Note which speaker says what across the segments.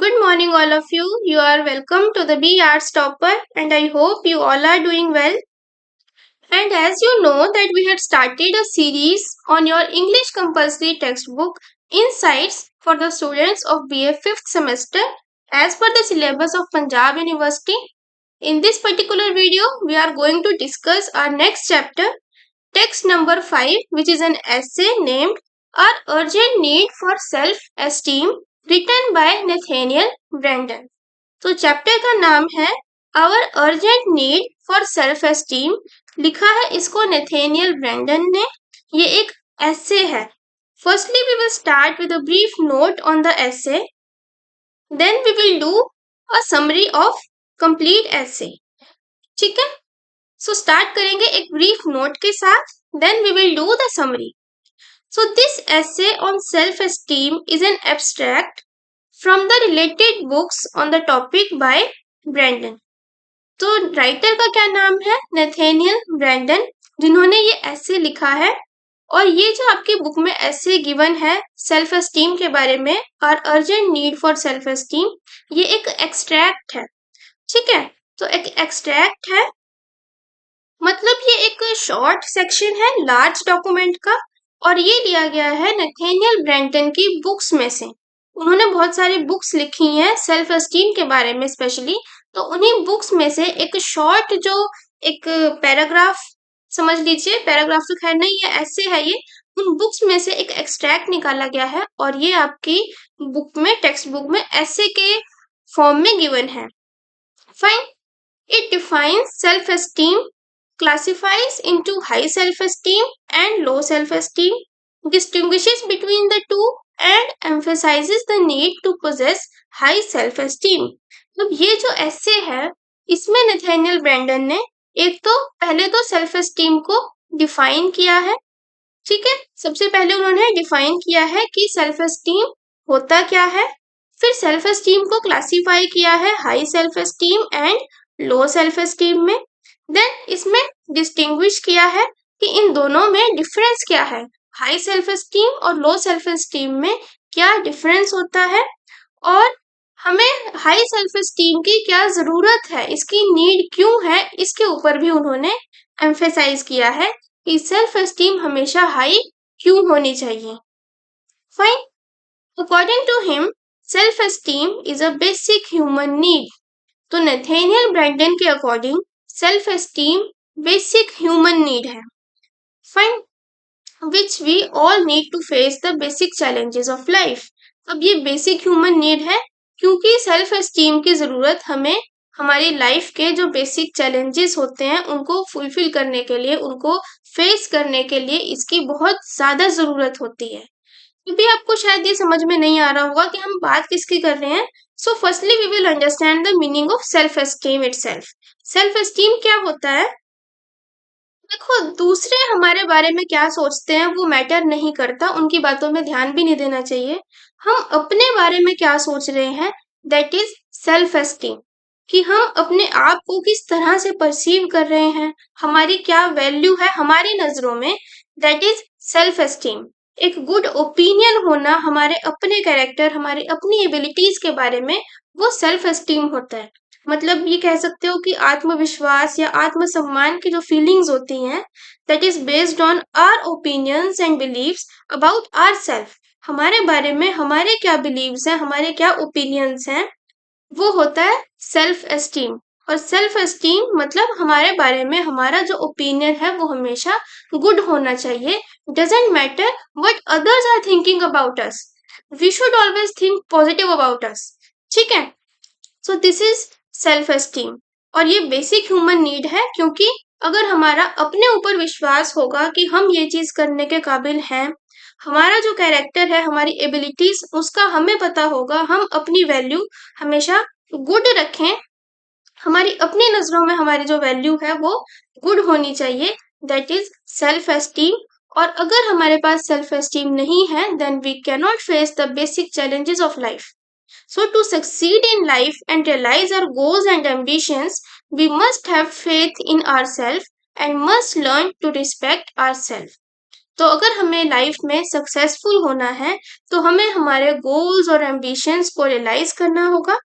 Speaker 1: Good morning, all of you. You are welcome to the B Arts Topper, and I hope you all are doing well. And as you know, that we had started a series on your English compulsory textbook Insights for the students of BA 5th semester as per the syllabus of Punjab University. In this particular video, we are going to discuss our next chapter, text number 5, which is an essay named Our Urgent Need for Self-Esteem, written by Nathaniel Branden. तो chapter का नाम है our urgent need for self esteem. लिखा है इसको Nathaniel Branden ने। ये एक एसे है। Firstly we will start with a brief note on the essay, then we will do a summary of complete essay. ठीक है, सो स्टार्ट करेंगे एक ब्रीफ नोट के साथ, then we will do the summary. So this essay on self-esteem is an abstract from the related books on the topic by Brandon. तो writer का क्या नाम है? नेथेनियल ब्रैंडन, जिन्होंने ये ऐसे लिखा है। और ये जो आपकी बुक में ऐसे गिवन है सेल्फ एस्टीम के बारे में, और urgent need for self esteem, ये एक एक्सट्रैक्ट है। ठीक है, तो एक एक्सट्रैक्ट है मतलब ये एक शॉर्ट सेक्शन है लार्ज डॉक्यूमेंट का, और ये लिया गया है नेथेनियल ब्रैंटन की बुक्स में से। उन्होंने बहुत सारी बुक्स लिखी हैं सेल्फ एस्टीम के बारे में स्पेशली, तो उन्हीं बुक्स में से एक शॉर्ट जो एक पैराग्राफ समझ लीजिए, पैराग्राफ तो खैर नहीं है, ऐसे है ये, उन बुक्स में से एक एक्सट्रैक्ट निकाला गया है और ये आपकी बुक में, टेक्स्ट बुक में ऐसे के फॉर्म में गिवन है। Fine, it defines self esteem, classifies into high self-esteem and low self-esteem, distinguishes between the two and emphasizes the need to possess high self-esteem. अब ये जो ऐसे है इसमें नेथेनियल ब्रैंडन ने एक तो पहले तो सेल्फ एस्टीम को डिफाइन किया है। ठीक है, सबसे पहले उन्होंने डिफाइन किया है कि सेल्फ एस्टीम होता क्या है, फिर सेल्फ एस्टीम को क्लासिफाई किया है high self esteem and low self esteem में, देन इसमें डिस्टिंग्विश किया है कि इन दोनों में डिफरेंस क्या है, हाई सेल्फ एस्टीम और लो सेल्फ एस्टीम में क्या डिफरेंस होता है, और हमें हाई सेल्फ एस्टीम की क्या जरूरत है, इसकी नीड क्यों है, इसके ऊपर भी उन्होंने एम्फेसाइज किया है कि सेल्फ एस्टीम हमेशा हाई क्यों होनी चाहिए। Fine, according to him self esteem is a basic human need. तो नेथेनियल ब्रैंडन के according self esteem basic human need है। Fine, which we all need to face the basic challenges of life. अब ये basic human need है क्योंकि self esteem की जरूरत हमें हमारी लाइफ के जो बेसिक चैलेंजेस होते हैं उनको फुलफिल करने के लिए, उनको फेस करने के लिए इसकी बहुत ज्यादा जरूरत होती है। अभी आपको शायद ये समझ में नहीं आ रहा होगा कि हम बात किसकी कर रहे हैं। So firstly we will understand the meaning of self esteem itself. Self esteem क्या होता है? देखो, दूसरे हमारे बारे में क्या सोचते हैं वो मैटर नहीं करता, उनकी बातों में ध्यान भी नहीं देना चाहिए। हम अपने बारे में क्या सोच रहे हैं, दैट इज सेल्फ एस्टीम, कि हम अपने आप को किस तरह से परसीव कर रहे हैं, हमारी क्या वैल्यू है हमारी नजरों में, दैट इज सेल्फ एस्टीम। एक गुड ओपिनियन होना हमारे अपने कैरेक्टर, हमारी अपनी एबिलिटीज के बारे में, वो सेल्फ एस्टीम होता है। मतलब ये कह सकते हो कि आत्मविश्वास या आत्मसम्मान की जो फीलिंग्स होती हैं, that is based on our opinions and beliefs about our self. हमारे बारे में हमारे क्या बिलीव्स हैं, हमारे क्या ओपिनियंस हैं, वो होता है सेल्फ एस्टीम। और सेल्फ एस्टीम मतलब हमारे बारे में हमारा जो ओपिनियन है वो हमेशा गुड होना चाहिए। Doesn't matter what others are thinking about us, we should always think positive about us. ठीक है, so this is self esteem, और ये बेसिक ह्यूमन नीड है क्योंकि अगर हमारा अपने ऊपर विश्वास होगा कि हम ये चीज करने के काबिल हैं, हमारा जो कैरेक्टर है, हमारी एबिलिटीज, उसका हमें पता होगा, हम अपनी वैल्यू हमेशा गुड रखें, हमारी अपनी नजरों में हमारी जो वैल्यू है वो गुड होनी चाहिए, दैट इज सेल्फ एस्टीम। और अगर हमारे पास सेल्फ एस्टीम नहीं है, then we can not face the basic challenges of life. So to succeed in life and realize our goals and ambitions, we must have faith in ourselves and must learn to respect ourselves. तो अगर हमें life में successful होना है तो हमें हमारे goals और एम्बिशंस को रियलाइज करना होगा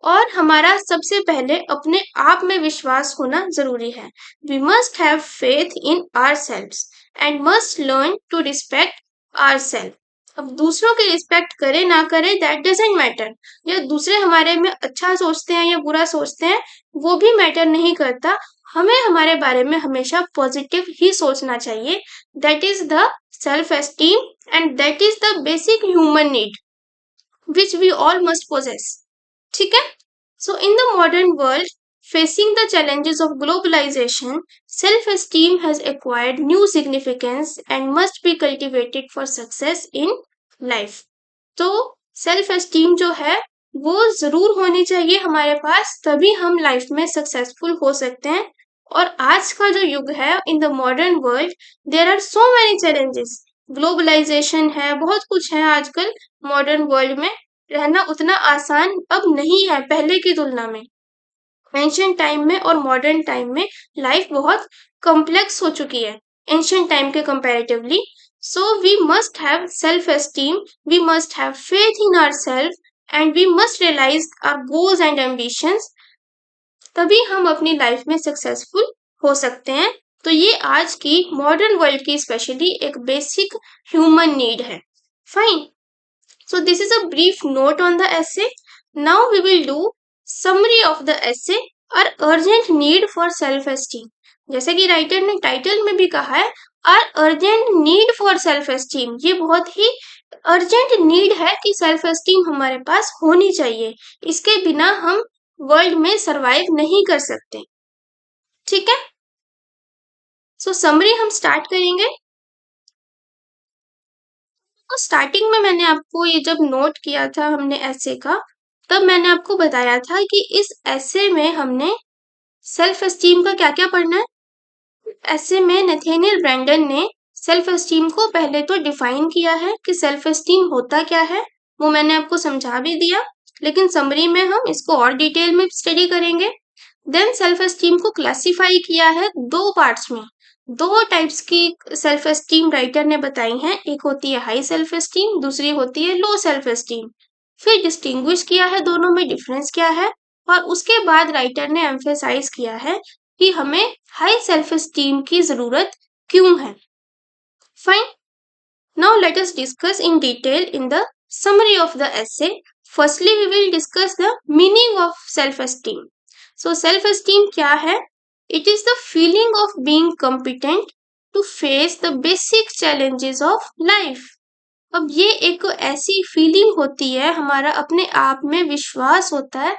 Speaker 1: और हमारा सबसे पहले अपने आप में विश्वास होना जरूरी है। We must have faith in our selves and must learn to respect our self. अब दूसरों की रिस्पेक्ट करे ना करे दैट डजेंट मैटर, या दूसरे हमारे में अच्छा सोचते हैं या बुरा सोचते हैं वो भी मैटर नहीं करता। हमें हमारे बारे में हमेशा पॉजिटिव ही सोचना चाहिए। That is the self esteem and that is the basic human need which we all must possess. ठीक है। So in the modern world, facing the challenges of globalization, self-esteem has acquired new significance and must be cultivated for success in life. तो self esteem जो है वो जरूर होनी चाहिए हमारे पास, तभी हम लाइफ में सक्सेसफुल हो सकते हैं। और आज का जो युग है, in the modern world there are so many challenges. Globalisation है, बहुत कुछ है आजकल। मॉडर्न वर्ल्ड में रहना उतना आसान अब नहीं है पहले की तुलना में। एंशियंट टाइम में और मॉडर्न टाइम में लाइफ बहुत कॉम्प्लेक्स हो चुकी है एंशियंट टाइम के comparatively. So we must have self esteem, we must have faith in our self and we must realise our goals and ambitions, तभी हम अपनी लाइफ में सक्सेसफुल हो सकते हैं। तो ये आज की मॉडर्न वर्ल्ड की स्पेशली एक बेसिक ह्यूमन नीड है। Fine. So this is a brief note on the essay. Now we will do summary of the essay, our urgent need for self-esteem. जैसे कि राइटर ने टाइटल में भी कहा है, our urgent need for self-esteem, ये बहुत ही अर्जेंट नीड है कि सेल्फ एस्टीम हमारे पास होनी चाहिए। इसके बिना हम वर्ल्ड में सरवाइव नहीं कर सकते। ठीक है। सो समरी हम स्टार्ट करेंगे। तो स्टार्टिंग में मैंने आपको ये जब नोट किया था हमने ऐसे का, तब मैंने आपको बताया था कि इस ऐसे में हमने सेल्फ एस्टीम का क्या क्या पढ़ना है। ऐसे में नेथेनियल ब्रैंडन ने सेल्फ एस्टीम को पहले तो डिफाइन किया है कि सेल्फ एस्टीम होता क्या है, वो मैंने आपको समझा भी दिया, लेकिन समरी में हम इसको और डिटेल में स्टडी करेंगे। देन सेल्फ एस्टीम को क्लासिफाई किया है दो पार्ट्स में। दो टाइप्स की सेल्फ एस्टीम राइटर ने बताई हैं, एक होती है हाई सेल्फ एस्टीम, दूसरी होती है लो सेल्फ एस्टीम। फिर डिस्टिंग्विश किया है दोनों में डिफरेंस क्या है, और उसके बाद राइटर ने एम्फेसाइज किया है कि हमें हाई सेल्फ एस्टीम की जरूरत क्यों है। Fine. Now let us discuss in detail in the summary of the essay. Firstly, we will discuss the meaning of self-esteem. So self-esteem क्या है? It is the feeling of being competent to face the basic challenges of life. अब ये एक ऐसी feeling होती है, हमारा अपने आप में विश्वास होता है,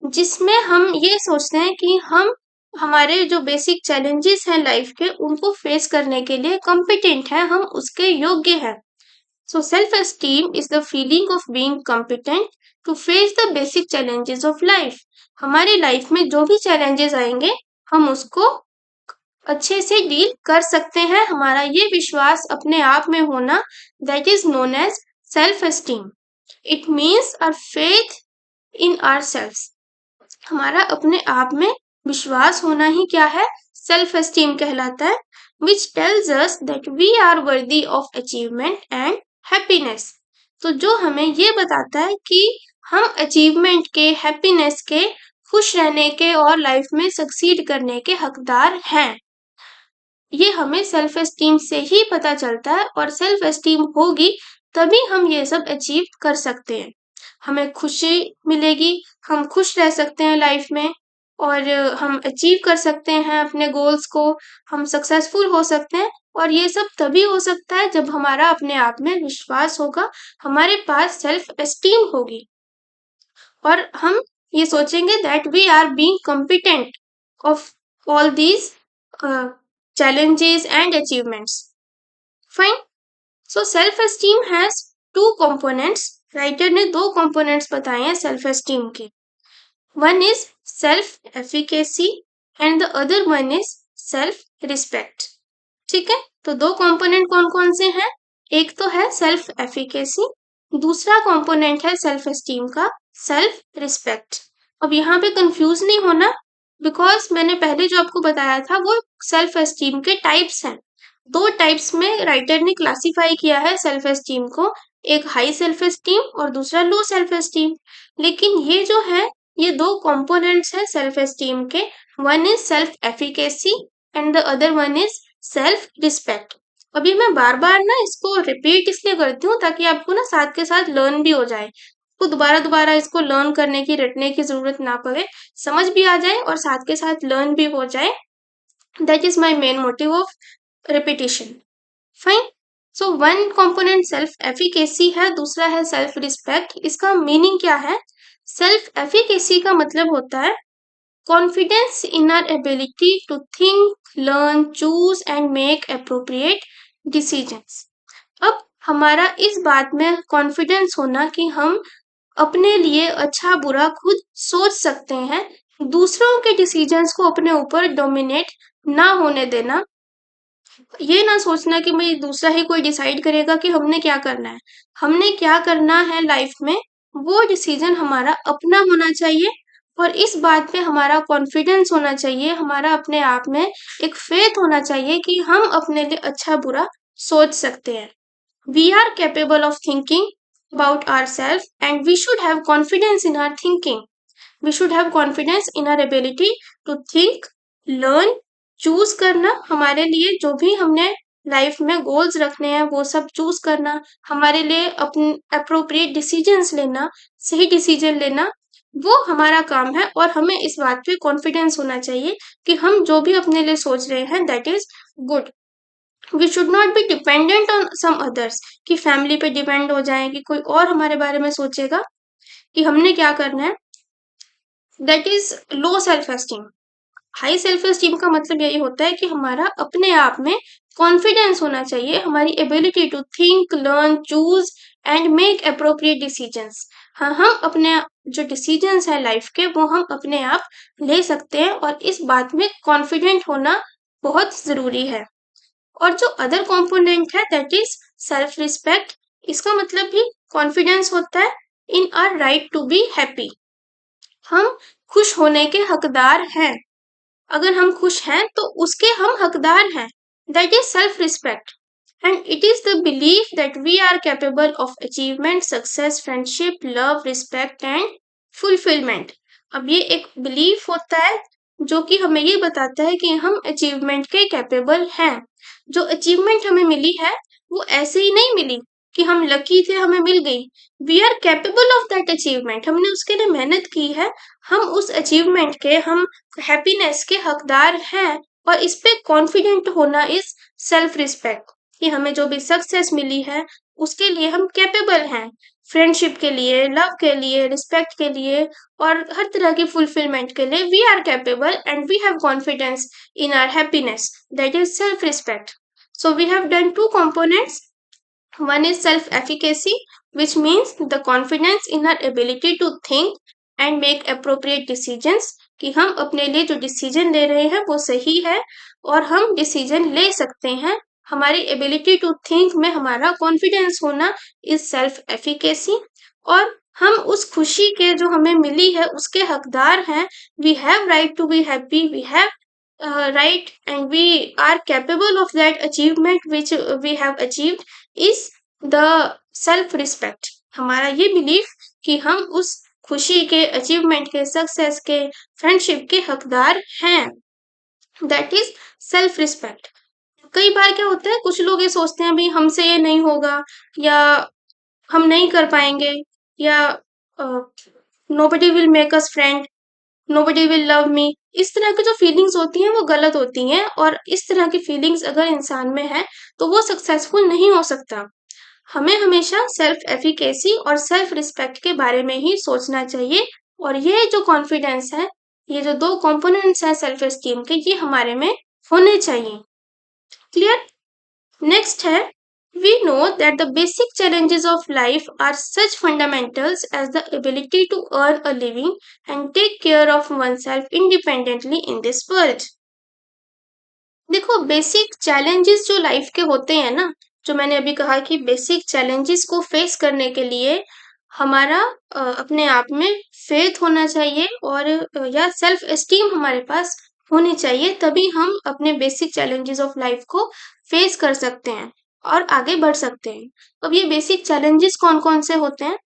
Speaker 1: जिसमें हम ये सोचते हैं कि हम हमारे जो बेसिक चैलेंजेस हैं लाइफ के उनको फेस करने के लिए कॉम्पिटेंट हैं, हम उसके योग्य हैं। So self-esteem is the feeling of being competent to face the basic challenges of life. हमारी लाइफ में जो भी चैलेंजेस आएंगे हम उसको अच्छे से डील कर सकते हैं। हमारा ये विश्वास अपने आप में होना, that is known as self-esteem. It means our faith in ourselves. हमारा अपने आप में विश्वास होना ही क्या है? सेल्फ एस्टीम कहलाता है, which tells us that we are worthy of achievement and happiness. तो जो हमें ये बताता है कि हम अचीवमेंट के, हैप्पीनेस के, खुश रहने के और लाइफ में सक्सीड करने के हकदार हैं। ये हमें सेल्फ एस्टीम से ही पता चलता है, और सेल्फ एस्टीम होगी तभी हम ये सब अचीव कर सकते हैं। हमें खुशी मिलेगी, हम खुश रह सकते हैं लाइफ में, और हम अचीव कर सकते हैं अपने गोल्स को, हम सक्सेसफुल हो सकते हैं। और ये सब तभी हो सकता है जब हमारा अपने आप में विश्वास होगा, हमारे पास सेल्फ एस्टीम होगी, और हम ये सोचेंगे that we are being competent of all these challenges and achievements. Fine. So self-esteem has two components. Writer ने दो components बताए हैं self-esteem के. One is self-efficacy and the other one is self-respect. ठीक है, तो दो component कौन कौन से हैं? एक तो है self-efficacy, दूसरा component है self-esteem का self-respect. अब यहाँ पे confuse नहीं होना, बिकॉज मैंने पहले जो आपको बताया था वो सेल्फ एस्टीम के टाइप्स हैं, दो टाइप्स में राइटर ने क्लासिफाई किया है सेल्फ एस्टीम को, एक हाई सेल्फ एस्टीम और दूसरा लो सेल्फ एस्टीम। लेकिन ये जो है, ये दो कंपोनेंट्स है सेल्फ एस्टीम के, one is self efficacy and the other one is self respect. अभी मैं बार बार ना इसको रिपीट इसलिए करती हूँ ताकि आपको ना साथ के साथ लर्न भी हो जाए, तो दोबारा दोबारा इसको लर्न करने की, रटने की जरूरत ना पड़े, समझ भी आ जाए और साथ के साथ लर्न भी हो जाए। That is my main motive of repetition. Fine. So one component self efficacy है, दूसरा है सेल्फ रिस्पेक्ट। इसका मीनिंग क्या है? सेल्फ एफिकेसी का मतलब होता है confidence in our ability to think, learn, choose and make appropriate decisions. अब हमारा इस बात में कॉन्फिडेंस होना कि हम अपने लिए अच्छा बुरा खुद सोच सकते हैं, दूसरों के डिसीजंस को अपने ऊपर डोमिनेट ना होने देना, ये ना सोचना कि भाई दूसरा ही कोई डिसाइड करेगा कि हमने क्या करना है। हमने क्या करना है लाइफ में, वो डिसीजन हमारा अपना होना चाहिए और इस बात पे हमारा कॉन्फिडेंस होना चाहिए, हमारा अपने आप में एक फेथ होना चाहिए कि हम अपने लिए अच्छा बुरा सोच सकते हैं। We are capable of thinking about ourselves and we should have confidence in our thinking. We should have confidence in our ability to think, learn, choose करना, हमारे लिए जो भी हमने लाइफ में गोल्स रखने हैं वो सब चूज करना, हमारे लिए अपने अप्रोप्रिएट डिसीजंस लेना, सही डिसीजन लेना, वो हमारा काम है और हमें इस बात पे कॉन्फिडेंस होना चाहिए कि हम जो भी अपने लिए सोच रहे हैं that is good. We should not be dependent on some others, कि फैमिली पे डिपेंड हो जाए कि कोई और हमारे बारे में सोचेगा कि हमने क्या करना है, that is low self esteem. High self esteem का मतलब यही होता है कि हमारा अपने आप में कॉन्फिडेंस होना चाहिए, हमारी ability to think, learn, choose and make appropriate decisions. हाँ, हम अपने जो डिसीजंस है लाइफ के वो हम अपने आप ले सकते हैं और इस बात में कॉन्फिडेंट होना बहुत जरूरी है। और जो अदर कंपोनेंट है दैट इज सेल्फ रिस्पेक्ट। इसका मतलब भी कॉन्फिडेंस होता है in our right to be happy. हम खुश होने के हकदार हैं, अगर हम खुश हैं तो उसके हम हकदार हैं, that is self respect. And it is the belief that we are capable of achievement, success, friendship, love, respect and fulfilment. अब ये एक बिलीफ होता है जो कि हमें ये बताता है कि हम अचीवमेंट के कैपेबल हैं। जो अचीवमेंट हमें मिली है वो ऐसे ही नहीं मिली कि हम लकी थे हमें मिल गई, we are capable of that achievement, हमने उसके लिए मेहनत की है, हम उस अचीवमेंट के, हम हैप्पीनेस के हकदार हैं। और इस पे कॉन्फिडेंट होना इज सेल्फ रिस्पेक्ट, कि हमें जो भी सक्सेस मिली है उसके लिए हम कैपेबल हैं, फ्रेंडशिप के लिए, लव के लिए, रिस्पेक्ट के लिए और हर तरह की फुलफिलमेंट के लिए we are capable and we have confidence in our happiness, that is self respect. So we have done two components. One is self efficacy, which means the confidence in our ability to think and make appropriate decisions, कि हम अपने लिए जो decision ले रहे हैं वो सही है और हम डिसीजन ले सकते हैं, हमारी एबिलिटी टू थिंक में हमारा कॉन्फिडेंस होना इज सेल्फ एफिकेसी। और हम उस खुशी के जो हमें मिली है उसके हकदार हैं, we have right to be happy, we have right and we are capable of that achievement which we have achieved is the self respect। हमारा ये बिलीफ कि हम उस खुशी के, अचीवमेंट के, सक्सेस के, फ्रेंडशिप के हकदार हैं, दैट इज सेल्फ रिस्पेक्ट। कई बार क्या होता है, कुछ लोग ये सोचते हैं भाई हमसे ये नहीं होगा, या हम नहीं कर पाएंगे, या nobody will make us friend, nobody will love me. इस तरह की जो फीलिंग्स होती हैं वो गलत होती हैं और इस तरह की फीलिंग्स अगर इंसान में है तो वो सक्सेसफुल नहीं हो सकता। हमें हमेशा सेल्फ एफिकेसी और सेल्फ रिस्पेक्ट के बारे में ही सोचना चाहिए और ये जो कॉन्फिडेंस है, ये जो दो कंपोनेंट्स हैं सेल्फ एस्टीम के, ये हमारे में होने चाहिए। क्लियर? नेक्स्ट है, we know that the basic challenges of life are such fundamentals as the ability to earn a living and take care of oneself independently in this world। देखो, basic challenges जो life के होते हैं ना, जो मैंने अभी कहा कि बेसिक चैलेंजेस को फेस करने के लिए हमारा अपने आप में फेथ होना चाहिए और या सेल्फ एस्टीम हमारे पास होनी चाहिए, तभी हम अपने बेसिक चैलेंजेस ऑफ लाइफ को फेस कर सकते हैं और आगे बढ़ सकते हैं। अब ये बेसिक चैलेंजेस कौन कौन से होते हैं?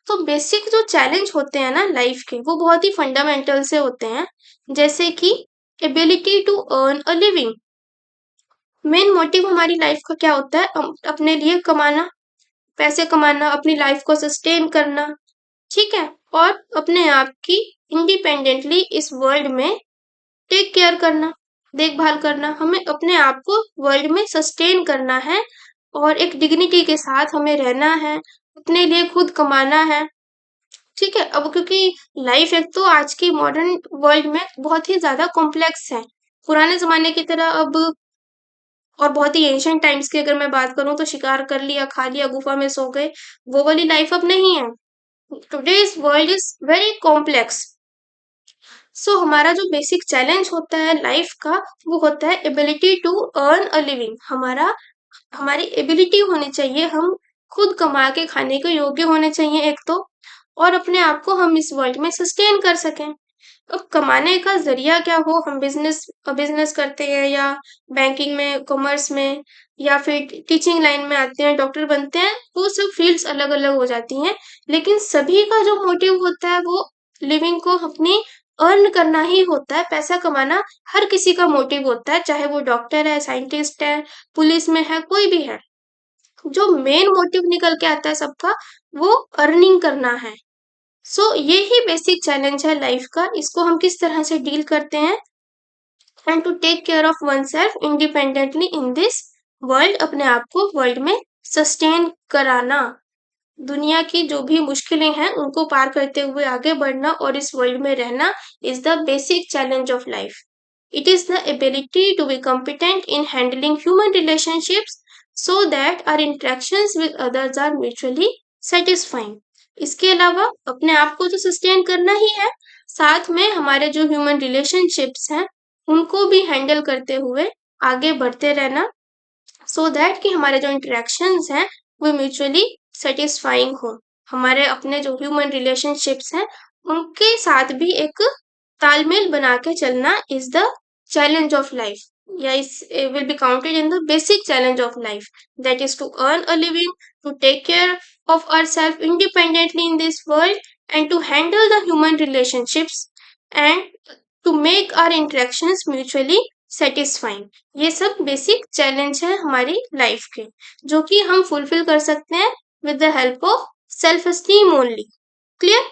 Speaker 1: तो बेसिक जो चैलेंज होते हैं ना लाइफ के, वो बहुत ही फंडामेंटल से होते हैं, जैसे कि ability to earn a living. Main motive हमारी लाइफ का क्या होता है? अपने लिए कमाना, पैसे कमाना, अपनी लाइफ को सस्टेन करना, ठीक है, और अपने आप की इंडिपेंडेंटली इस वर्ल्ड में टेक केयर करना, देखभाल करना। हमें अपने आप को वर्ल्ड में सस्टेन करना है और एक डिग्निटी के साथ हमें रहना है, अपने लिए खुद कमाना है, ठीक है। अब क्योंकि लाइफ एक तो आज की मॉडर्न वर्ल्ड में बहुत ही ज्यादा कॉम्प्लेक्स है, पुराने जमाने की तरह अब, और बहुत ही एंशियंट टाइम्स की अगर मैं बात करूं तो शिकार कर लिया, खा लिया, गुफा में सो गए, वो वाली लाइफ अब नहीं है। Today's world is very complex. So हमारा जो बेसिक चैलेंज होता है लाइफ का, वो होता है ability to earn a living. हमारी एबिलिटी होनी चाहिए, हम खुद कमा के खाने के योग्य होने चाहिए एक तो, और अपने आप को हम इस वर्ल्ड में सस्टेन कर सकें। अब कमाने का जरिया क्या हो, हम बिजनेस बिजनेस करते हैं या बैंकिंग में, कॉमर्स में, या फिर टीचिंग लाइन में आते हैं, डॉक्टर बनते हैं, वो सब फील्ड्स अलग अलग हो जाती हैं, लेकिन सभी का जो मोटिव होता है वो लिविंग को अपनी अर्न करना ही होता है। पैसा कमाना हर किसी का मोटिव होता है, चाहे वो डॉक्टर है, साइंटिस्ट है, पुलिस में है, कोई भी है। जो मेन मोटिव निकल के आता है सबका, वो अर्निंग करना है। सो ये ही बेसिक चैलेंज है लाइफ का, इसको हम किस तरह से डील करते हैं। And to take care of oneself independently in this world, अपने आप को वर्ल्ड में सस्टेन कराना, दुनिया की जो भी मुश्किलें हैं उनको पार करते हुए आगे बढ़ना और इस वर्ल्ड में रहना is the basic challenge of life. It is the ability to be competent in handling human relationships so that our interactions with others are mutually satisfying। इसके अलावा अपने आप को तो सस्टेन करना ही है, साथ में हमारे जो ह्यूमन रिलेशनशिप्स हैं उनको भी हैंडल करते हुए आगे बढ़ते रहना, सो दैट कि हमारे जो इंटरेक्शंस हैं वो म्यूचुअली सेटिस्फाइंग हो। हमारे अपने जो ह्यूमन रिलेशनशिप्स हैं उनके साथ भी एक तालमेल बना के चलना is the challenge of life, या इस will be counted in the basic challenge of life, that is to earn a living, to take care of ourselves independently in this world, and to handle the human relationships, and to make our interactions mutually satisfying। ये सब basic challenge है हमारी life के, जो कि हम fulfil कर सकते हैं with the help of self esteem only। Clear?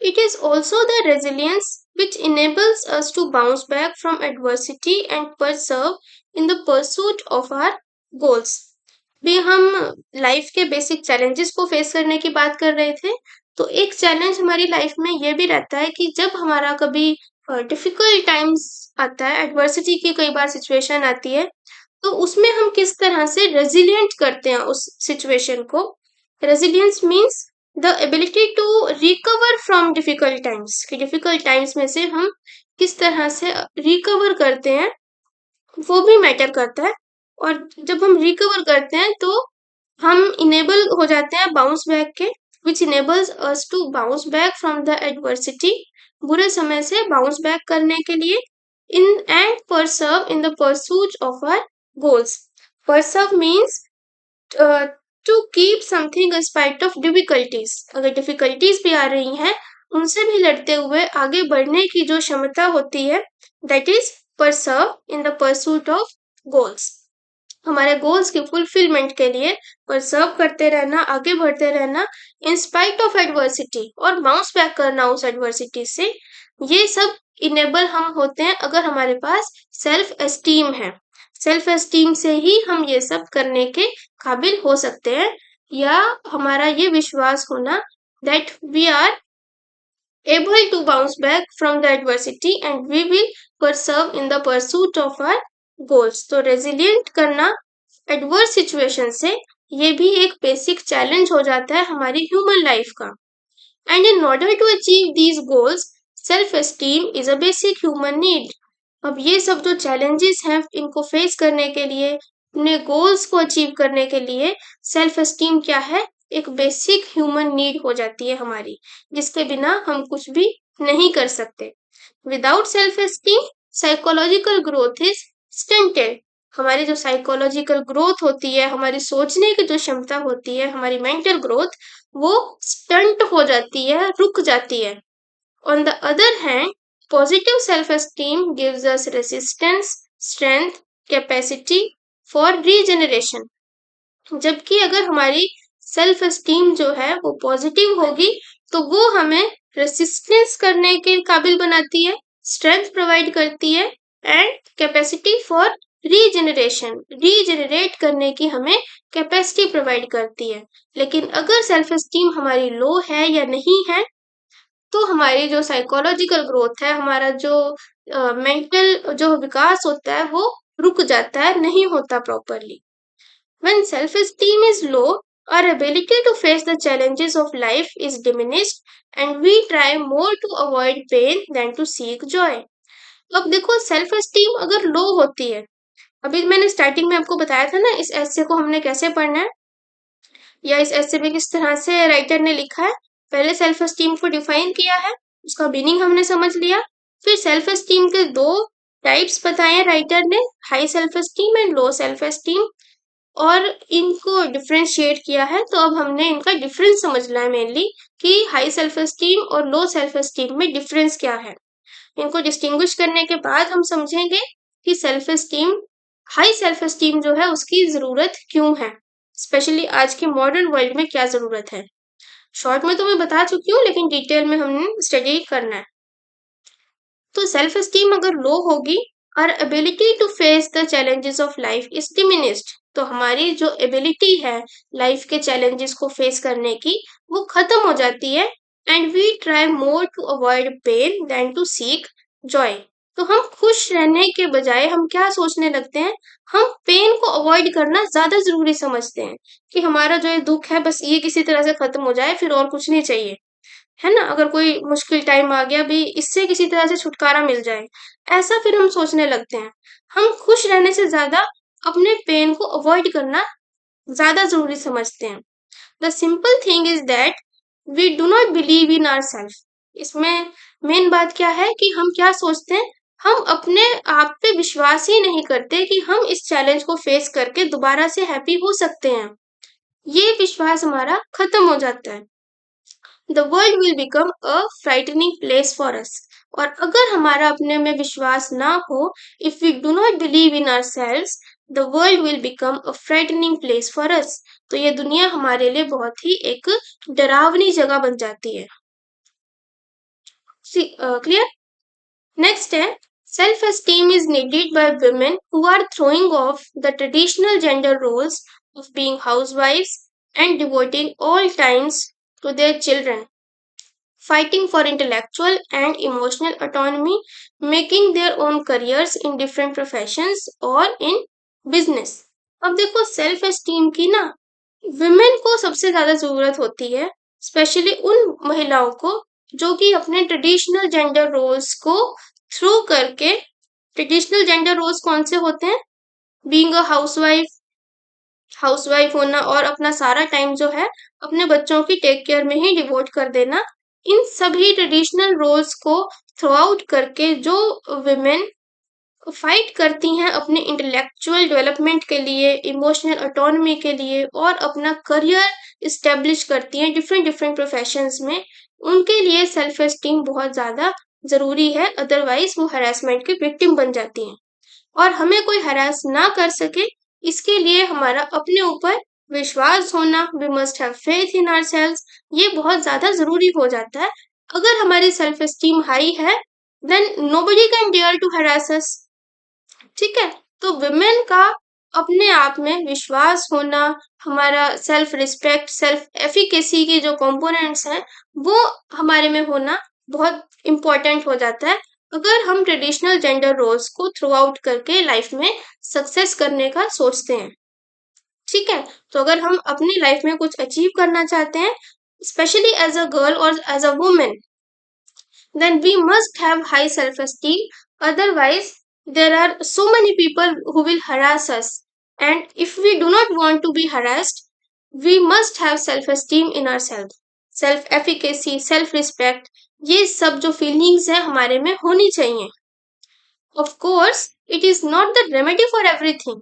Speaker 1: It is also the resilience which enables us to bounce back from adversity and persevere in the pursuit of our goals। भी हम life के basic challenges को face करने की बात कर रहे थे, तो एक चैलेंज हमारी लाइफ में ये भी रहता है कि जब हमारा कभी डिफिकल्ट टाइम्स आता है, एडवर्सिटी की कई बार सिचुएशन आती है, तो उसमें हम किस तरह से रेजिलिएंट करते हैं उस सिचुएशन को। Resilience means the ability to recover from difficult times, कि डिफिकल्ट टाइम्स में से हम किस तरह से रिकवर करते हैं, वो भी मैटर करता है। और जब हम रिकवर करते हैं तो हम इनेबल हो जाते हैं बाउंस बैक के, which enables us to bounce back from the adversity, बुरे समय से बाउंस बैक करने के लिए, in and persevere in the pursuit of our goals. Persevere means to keep something in spite of difficulties. अगर difficulties भी आ रही हैं, उनसे भी लड़ते हुए आगे बढ़ने की जो क्षमता होती है, that is persevere in the pursuit of goals. हमारे गोल्स की फुलफिलमेंट के लिए परसर्व करते रहना, आगे बढ़ते रहना इन स्पाइट ऑफ एडवर्सिटी, और बाउंस बैक करना उस एडवर्सिटी से, ये सब इनेबल हम होते हैं अगर हमारे पास सेल्फ एस्टीम है। सेल्फ एस्टीम से ही हम ये सब करने के काबिल हो सकते हैं, या हमारा ये विश्वास होना that we are able to bounce back from the adversity and we will persevere in the pursuit of our goals। तो resilient करना adverse situation से, ये भी एक बेसिक चैलेंज हो जाता है हमारी ह्यूमन लाइफ का। And in order to achieve these goals, self esteem is a basic human need. अब ये सब जो चैलेंजेस हैं इनको फेस करने के लिए, अपने गोल्स को अचीव करने के लिए, सेल्फ एस्टीम क्या है? एक बेसिक ह्यूमन नीड हो जाती है हमारी, जिसके बिना हम कुछ भी नहीं कर सकते। Without self esteem psychological growth is stunted. हमारी जो साइकोलॉजिकल ग्रोथ होती है, हमारी सोचने की जो क्षमता होती है, हमारी मेंटल ग्रोथ, वो स्टंट हो जाती है, रुक जाती है। On the other hand, positive self-esteem gives us resistance, strength, capacity for regeneration. जबकि अगर हमारी सेल्फ एस्टीम जो है वो पॉजिटिव होगी तो वो हमें रेसिस्टेंस करने के काबिल बनाती है, स्ट्रेंथ प्रोवाइड करती है एंड कैपेसिटी फॉर रीजेनरेट करने की हमें कैपेसिटी प्रोवाइड करती है। लेकिन अगर सेल्फ एस्टीम हमारी लो है या नहीं है तो हमारी जो साइकोलॉजिकल ग्रोथ है, हमारा जो मेंटल जो विकास होता है वो रुक जाता है, नहीं होता properly. When self-esteem is low, our ability to face the challenges of life is diminished and we try more to avoid pain than to seek joy. अब देखो सेल्फ एस्टीम अगर लो होती है, अभी मैंने स्टार्टिंग में आपको बताया था ना इस ऐसे को हमने कैसे पढ़ना है या इस ऐसे में किस तरह से राइटर ने लिखा है। पहले सेल्फ एस्टीम को डिफाइन किया है, उसका मीनिंग हमने समझ लिया, फिर सेल्फ एस्टीम के दो टाइप्स बताए राइटर ने, high self esteem and low self esteem, और इनको डिफरेंशिएट किया है। तो अब हमने इनका डिफरेंस समझना है मेनली कि हाई सेल्फ एस्टीम और लो सेल्फ एस्टीम में डिफरेंस क्या है। इनको डिस्टिंग्विश करने के बाद हम समझेंगे कि self esteem, high self esteem जो है उसकी जरूरत क्यों है, स्पेशली आज के मॉडर्न वर्ल्ड में क्या जरूरत है। शॉर्ट में तो मैं बता चुकी हूँ लेकिन डिटेल में हमने स्टडी करना है। तो सेल्फ एस्टीम अगर लो होगी, और ability to face the challenges of life is diminished, तो हमारी जो एबिलिटी है लाइफ के चैलेंजेस को फेस करने की वो खत्म हो जाती है। And we try more to avoid pain than to seek joy. तो हम खुश रहने के बजाय हम क्या सोचने लगते हैं, हम पेन को अवॉइड करना ज्यादा जरूरी समझते हैं कि हमारा जो ये दुख है बस ये किसी तरह से खत्म हो जाए, फिर और कुछ नहीं चाहिए, है ना। अगर कोई मुश्किल टाइम आ गया भी, इससे किसी तरह से छुटकारा मिल जाए, ऐसा फिर हम सोचने लगते हैं। हम खुश रहने से ज्यादा अपने पेन को अवॉइड करना ज्यादा जरूरी समझते हैं। The simple thing is that we do not believe in our self. इसमें मेन बात क्या है कि हम क्या सोचते हैं, हम अपने आप पे विश्वास ही नहीं करते कि हम इस चैलेंज को फेस करके दोबारा से हैप्पी हो सकते हैं। ये विश्वास हमारा खत्म हो जाता है। The world will become a frightening place for us. और अगर हमारा अपने में विश्वास ना हो, if we do not believe in our selves, the world will become a frightening place for us. तो ये दुनिया हमारे लिए बहुत ही एक डरावनी जगह बन जाती है। क्लियर। नेक्स्ट है, self esteem is needed by women who are throwing off the traditional gender roles of being हाउसवाइफ्स and devoting all times to their children, fighting for intellectual and emotional autonomy, making their own careers in different professions or in business. अब देखो self esteem की ना women को सबसे ज्यादा जरूरत होती है, स्पेशली उन महिलाओं को जो कि अपने ट्रेडिशनल जेंडर रोल्स को थ्रू करके, ट्रेडिशनल जेंडर रोल्स कौन से होते हैं, बीइंग अ हाउसवाइफ होना और अपना सारा टाइम जो है अपने बच्चों की टेक केयर में ही डिवोट कर देना, इन सभी ट्रेडिशनल रोल्स को थ्रू आउट करके जो विमेन फाइट करती हैं अपने इंटेलेक्चुअल डेवलपमेंट के लिए, इमोशनल ऑटोनॉमी के लिए, और अपना करियर इस्टेब्लिश करती हैं डिफरेंट डिफरेंट प्रोफेशंस में, उनके लिए सेल्फ एस्टीम बहुत ज्यादा जरूरी है। अदरवाइज वो हरासमेंट के विक्टिम बन जाती हैं। और हमें कोई हरास ना कर सके, इसके लिए हमारा अपने ऊपर विश्वास होना, we must have faith in ourselves, ये बहुत ज्यादा जरूरी हो जाता है। अगर हमारी सेल्फ एस्टीम हाई है then nobody can dare to harass us. ठीक है। तो विमेन का अपने आप में विश्वास होना, हमारा सेल्फ रिस्पेक्ट, सेल्फ एफिकेसी के जो कंपोनेंट्स हैं वो हमारे में होना बहुत इंपॉर्टेंट हो जाता है अगर हम ट्रेडिशनल जेंडर रोल्स को थ्रू आउट करके लाइफ में सक्सेस करने का सोचते हैं। ठीक है। तो अगर हम अपनी लाइफ में कुछ अचीव करना चाहते हैं, स्पेशली एज अ गर्ल और as a women, then we must have high self esteem. Otherwise, there are so many people who will harass us. And if we do not want to be harassed, we must have self esteem in ourselves. Self efficacy, self respect. ये सब जो feelings है हमारे में होनी चाहिए। Of course it is not the remedy for everything,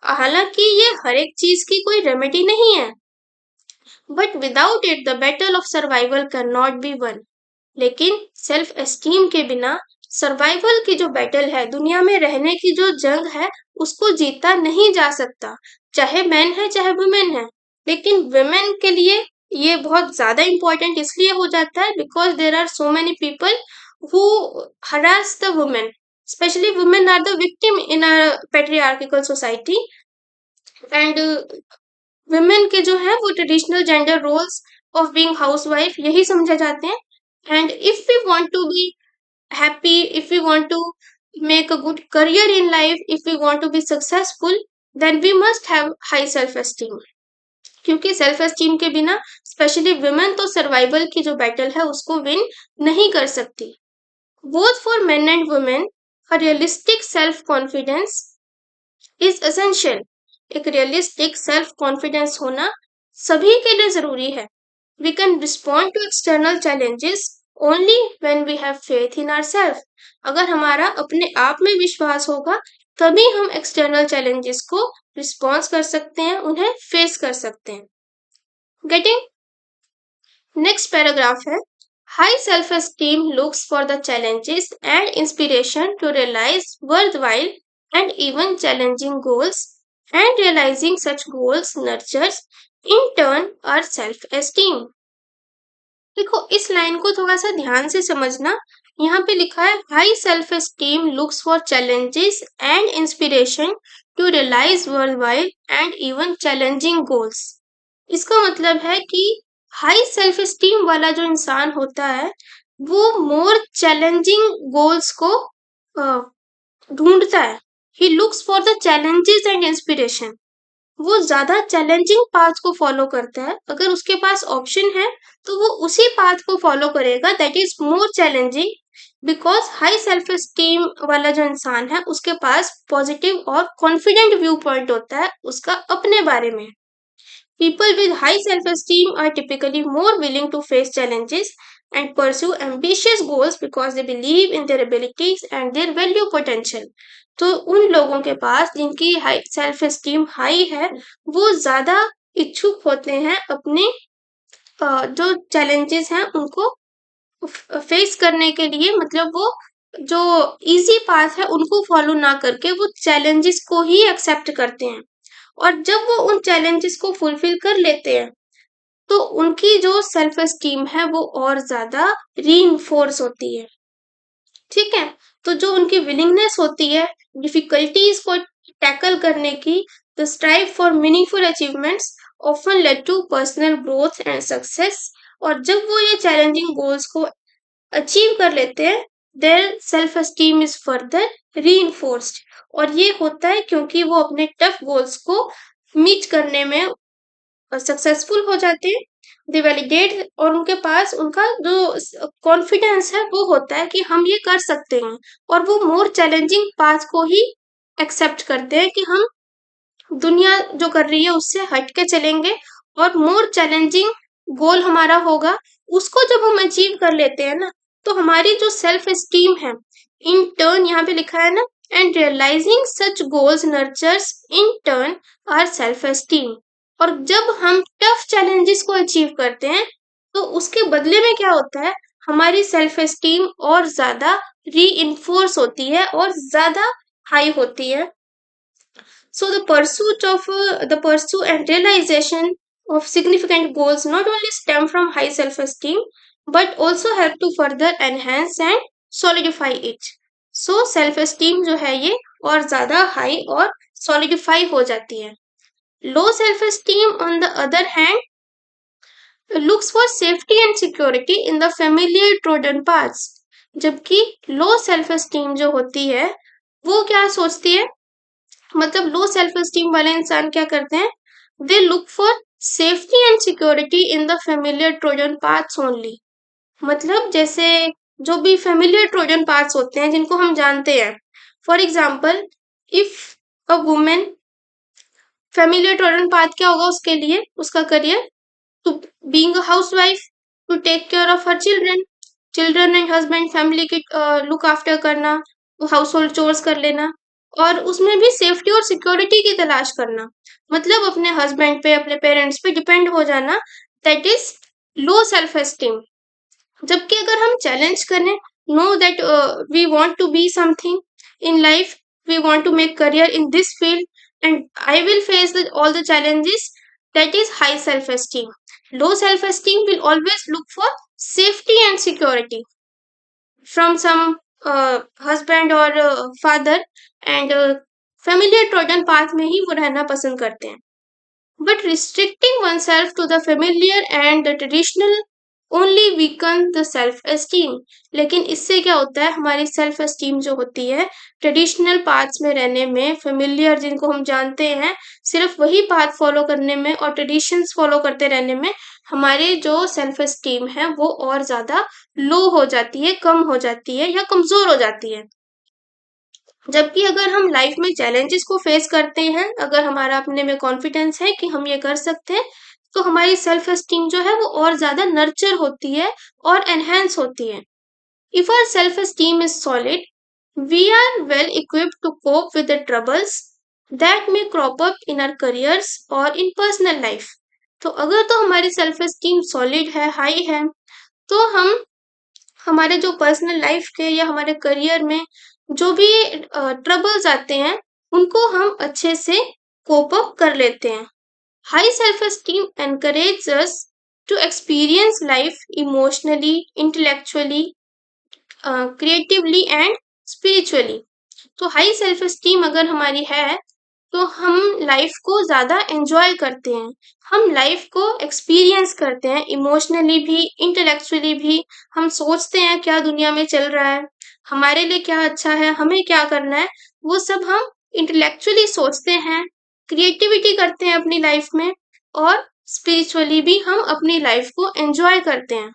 Speaker 1: हालांकि ये हर एक चीज की कोई रेमेडी नहीं है, but without it the battle of survival can not be one. लेकिन सेल्फ एस्टीम के बिना सर्वाइवल की जो बैटल है, दुनिया में रहने की जो जंग है, उसको जीता नहीं जा सकता, चाहे मैन है चाहे वुमेन है। लेकिन वुमेन के लिए ये बहुत ज्यादा इंपॉर्टेंट इसलिए हो जाता है because there are so many people who harass the women, specially women are the victim in a patriarchical society. And women के जो है वो traditional gender roles of being housewife यही समझे जाते हैं। And if we want to be happy, if we want to make a good career in life, if we want to be successful, then we must have high self esteem। क्योंकि self esteem के बिना specially women तो survival की जो battle है उसको win नहीं कर सकती। Both for main and women a realistic self confidence is essential. एक रियलिस्टिक सेल्फ कॉन्फिडेंस होना सभी के लिए जरूरी है। We can respond to external challenges only when we have faith in ourselves। अगर हमारा अपने आप में विश्वास होगा तभी हम एक्सटर्नल चैलेंजेस को रिस्पॉन्स कर सकते हैं, उन्हें फेस कर सकते हैं। गेटिंग नेक्स्ट पैराग्राफ है, high self esteem looks for the challenges and inspiration to realise worthwhile and even challenging goals and realising such goals nurtures in turn our self esteem. देखो इस लाइन को थोड़ा सा ध्यान से समझना। यहाँ पे लिखा है high self esteem looks for challenges and inspiration to realise world wide and even challenging goals. इसका मतलब है कि हाई सेल्फ एस्टीम वाला जो इंसान होता है वो मोर चैलेंजिंग गोल्स को ढूंढता है। He looks for the challenges and inspiration, वो ज्यादा चैलेंजिंग पाथ को फॉलो करता है। अगर उसके पास ऑप्शन है तो वो उसी पाथ को फॉलो करेगा that is more challenging, because high self esteem वाला जो इंसान है उसके पास पॉजिटिव और कॉन्फिडेंट व्यू पॉइंट होता है उसका अपने बारे में। People with high self-esteem are typically more willing to face challenges and pursue ambitious goals because they believe in their abilities and their value potential। तो उन लोगों के पास जिनकी हाई सेल्फ एस्टीम हाई है वो ज्यादा इच्छुक होते हैं अपने जो चैलेंजेस हैं उनको फेस करने के लिए। मतलब वो जो इजी पाथ है उनको फॉलो ना करके वो चैलेंजेस को ही एक्सेप्ट करते हैं, और जब वो उन चैलेंजेस को फुलफिल कर लेते हैं तो उनकी जो सेल्फ एस्टीम है वो और ज्यादा रीइंफोर्स होती है। ठीक है, तो जो उनकी विलिंगनेस होती है डिफिकल्टीज को टैकल करने की, the strive for meaningful achievements often led to personal growth and success. और जब वो ये चैलेंजिंग गोल्स को अचीव कर लेते हैं their self esteem is further reinforced. और ये होता है क्योंकि वो अपने टफ गोल्स को मीट करने में सक्सेसफुल हो जाते हैं। दे वैलिडेट, और उनके पास उनका जो कॉन्फिडेंस है वो होता है कि हम ये कर सकते हैं, और वो मोर चैलेंजिंग पाथ को ही एक्सेप्ट करते हैं कि हम दुनिया जो कर रही है उससे हट के चलेंगे और मोर चैलेंजिंग गोल हमारा होगा। उसको जब हम अचीव कर लेते हैं ना तो हमारी जो सेल्फ एस्टीम है इन टर्न, यहाँ पे लिखा है ना, and realising such goals nurtures in turn our self esteem. और जब हम टफ चैलेंजेस को अचीव करते हैं तो उसके बदले में क्या होता है, हमारी सेल्फ एस्टीम और ज्यादा री होती है और ज्यादा हाई होती है। So the pursuit and realization of significant goals not only stem from high self-esteem but also help to further enhance and solidify it। So self-esteem जो है ये और ज्यादा high और solidify हो जाती है। Low self-esteem on the other hand looks for safety and security in the familiar trodden paths। जबकि low self-esteem जो होती है वो क्या सोचती है, मतलब लो सेल्फ एस्टीम वाले इंसान क्या करते हैं, they look for safety and security in the familiar Trojan paths only. मतलब जैसे जो भी फेमिलियर ट्रोजन पाथ्स होते हैं जिनको हम जानते हैं, for example if a women, familiar trodden path क्या होगा उसके लिए, उसका career to being a housewife, to take care of her children. Children and husband family की लुक आफ्टर करना, हाउस होल्ड चोर्स कर लेना, और उसमें भी सेफ्टी और सिक्योरिटी की तलाश करना, मतलब अपने हस्बैंड पे, अपने पेरेंट्स पे डिपेंड हो जाना, that is low self esteem. जबकि अगर हम चैलेंज करें, know that we want to be something in life, we want to make career in this field and I will face all the challenges, that is high self esteem. Low self esteem will always look for safety and security from some husband or father, and familiar trodden path में ही वो रहना पसंद करते हैं. But restricting oneself to the familiar and the traditional only weaken the self esteem. लेकिन इससे क्या होता है, हमारी सेल्फ एस्टीम जो होती है ट्रेडिशनल पाथ्स में रहने में, फेमिलियर जिनको हम जानते हैं, सिर्फ वही पाथ फॉलो करने में और ट्रेडिशंस फॉलो करते रहने में हमारे जो सेल्फ एस्टीम है वो और ज्यादा लो हो जाती है, कम हो जाती है या कमजोर हो जाती है. जबकि अगर हम लाइफ में चैलेंजेस को फेस करते हैं, अगर हमारा अपने में कॉन्फिडेंस है कि हम ये कर सकते हैं, तो हमारी सेल्फ एस्टीम जो है वो और ज्यादा नर्चर होती है और एनहेंस होती है. If our self esteem is solid, we are well equipped to cope with the troubles that may crop up in our careers और इन पर्सनल लाइफ. तो अगर तो हमारी सेल्फ एस्टीम सॉलिड है, हाई है, तो हम हमारे जो पर्सनल लाइफ के या हमारे करियर में जो भी ट्रबल्स आते हैं उनको हम अच्छे से कोप अप कर लेते हैं. High self esteem encourage us to experience life emotionally, intellectually, creatively and spiritually. तो हाई सेल्फ एस्टीम अगर हमारी है तो हम लाइफ को ज्यादा एंजॉय करते हैं, हम लाइफ को एक्सपीरियंस करते हैं, इमोशनली भी, इंटेलेक्चुअली भी. हम सोचते हैं क्या दुनिया में चल रहा है, हमारे लिए क्या अच्छा है, हमें क्या करना है, वो सब हम इंटेलेक्चुअली सोचते हैं, क्रिएटिविटी करते हैं अपनी लाइफ में, और स्पिरिचुअली भी हम अपनी लाइफ को एंजॉय करते हैं.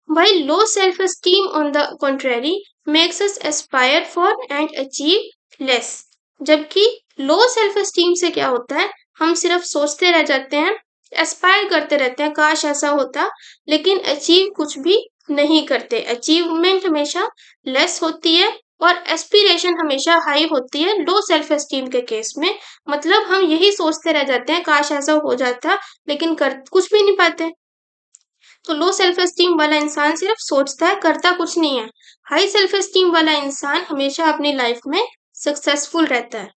Speaker 1: While low self-esteem, on the contrary, makes us aspire for and achieve less. जबकि लो सेल्फ एस्टीम से क्या होता है, हम सिर्फ सोचते रह जाते हैं, एस्पायर करते रहते हैं, काश ऐसा होता, लेकिन अचीव कुछ भी नहीं करते. अचीवमेंट हमेशा लेस होती है और एस्पिरेशन हमेशा हाई होती है लो सेल्फ एस्टीम के केस में. मतलब हम यही सोचते रह जाते हैं, काश ऐसा हो जाता, लेकिन कर कुछ भी नहीं पाते. तो लो सेल्फ एस्टीम वाला इंसान सिर्फ सोचता है, करता कुछ नहीं है. हाई सेल्फ एस्टीम वाला इंसान हमेशा अपनी लाइफ में सक्सेसफुल रहता है.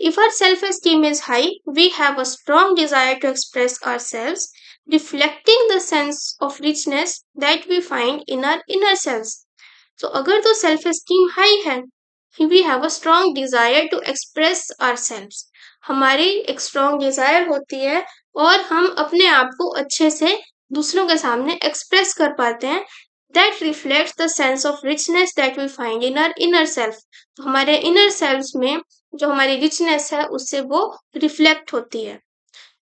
Speaker 1: If our self-esteem is high, we have a strong desire to express ourselves, reflecting the sense of richness that we find in our inner selves. तो अगर तो सेल्फ एस्टीम हाई है, we have a strong desire to express ourselves. हमारी एक strong Dzire होती है और हम अपने आप को अच्छे से दूसरों के सामने एक्सप्रेस कर पाते हैं. That reflects the sense of richness that we find in our inner self. तो हमारे इनर सेल्फ में जो हमारी रिचनेस है उससे वो रिफ्लेक्ट होती है.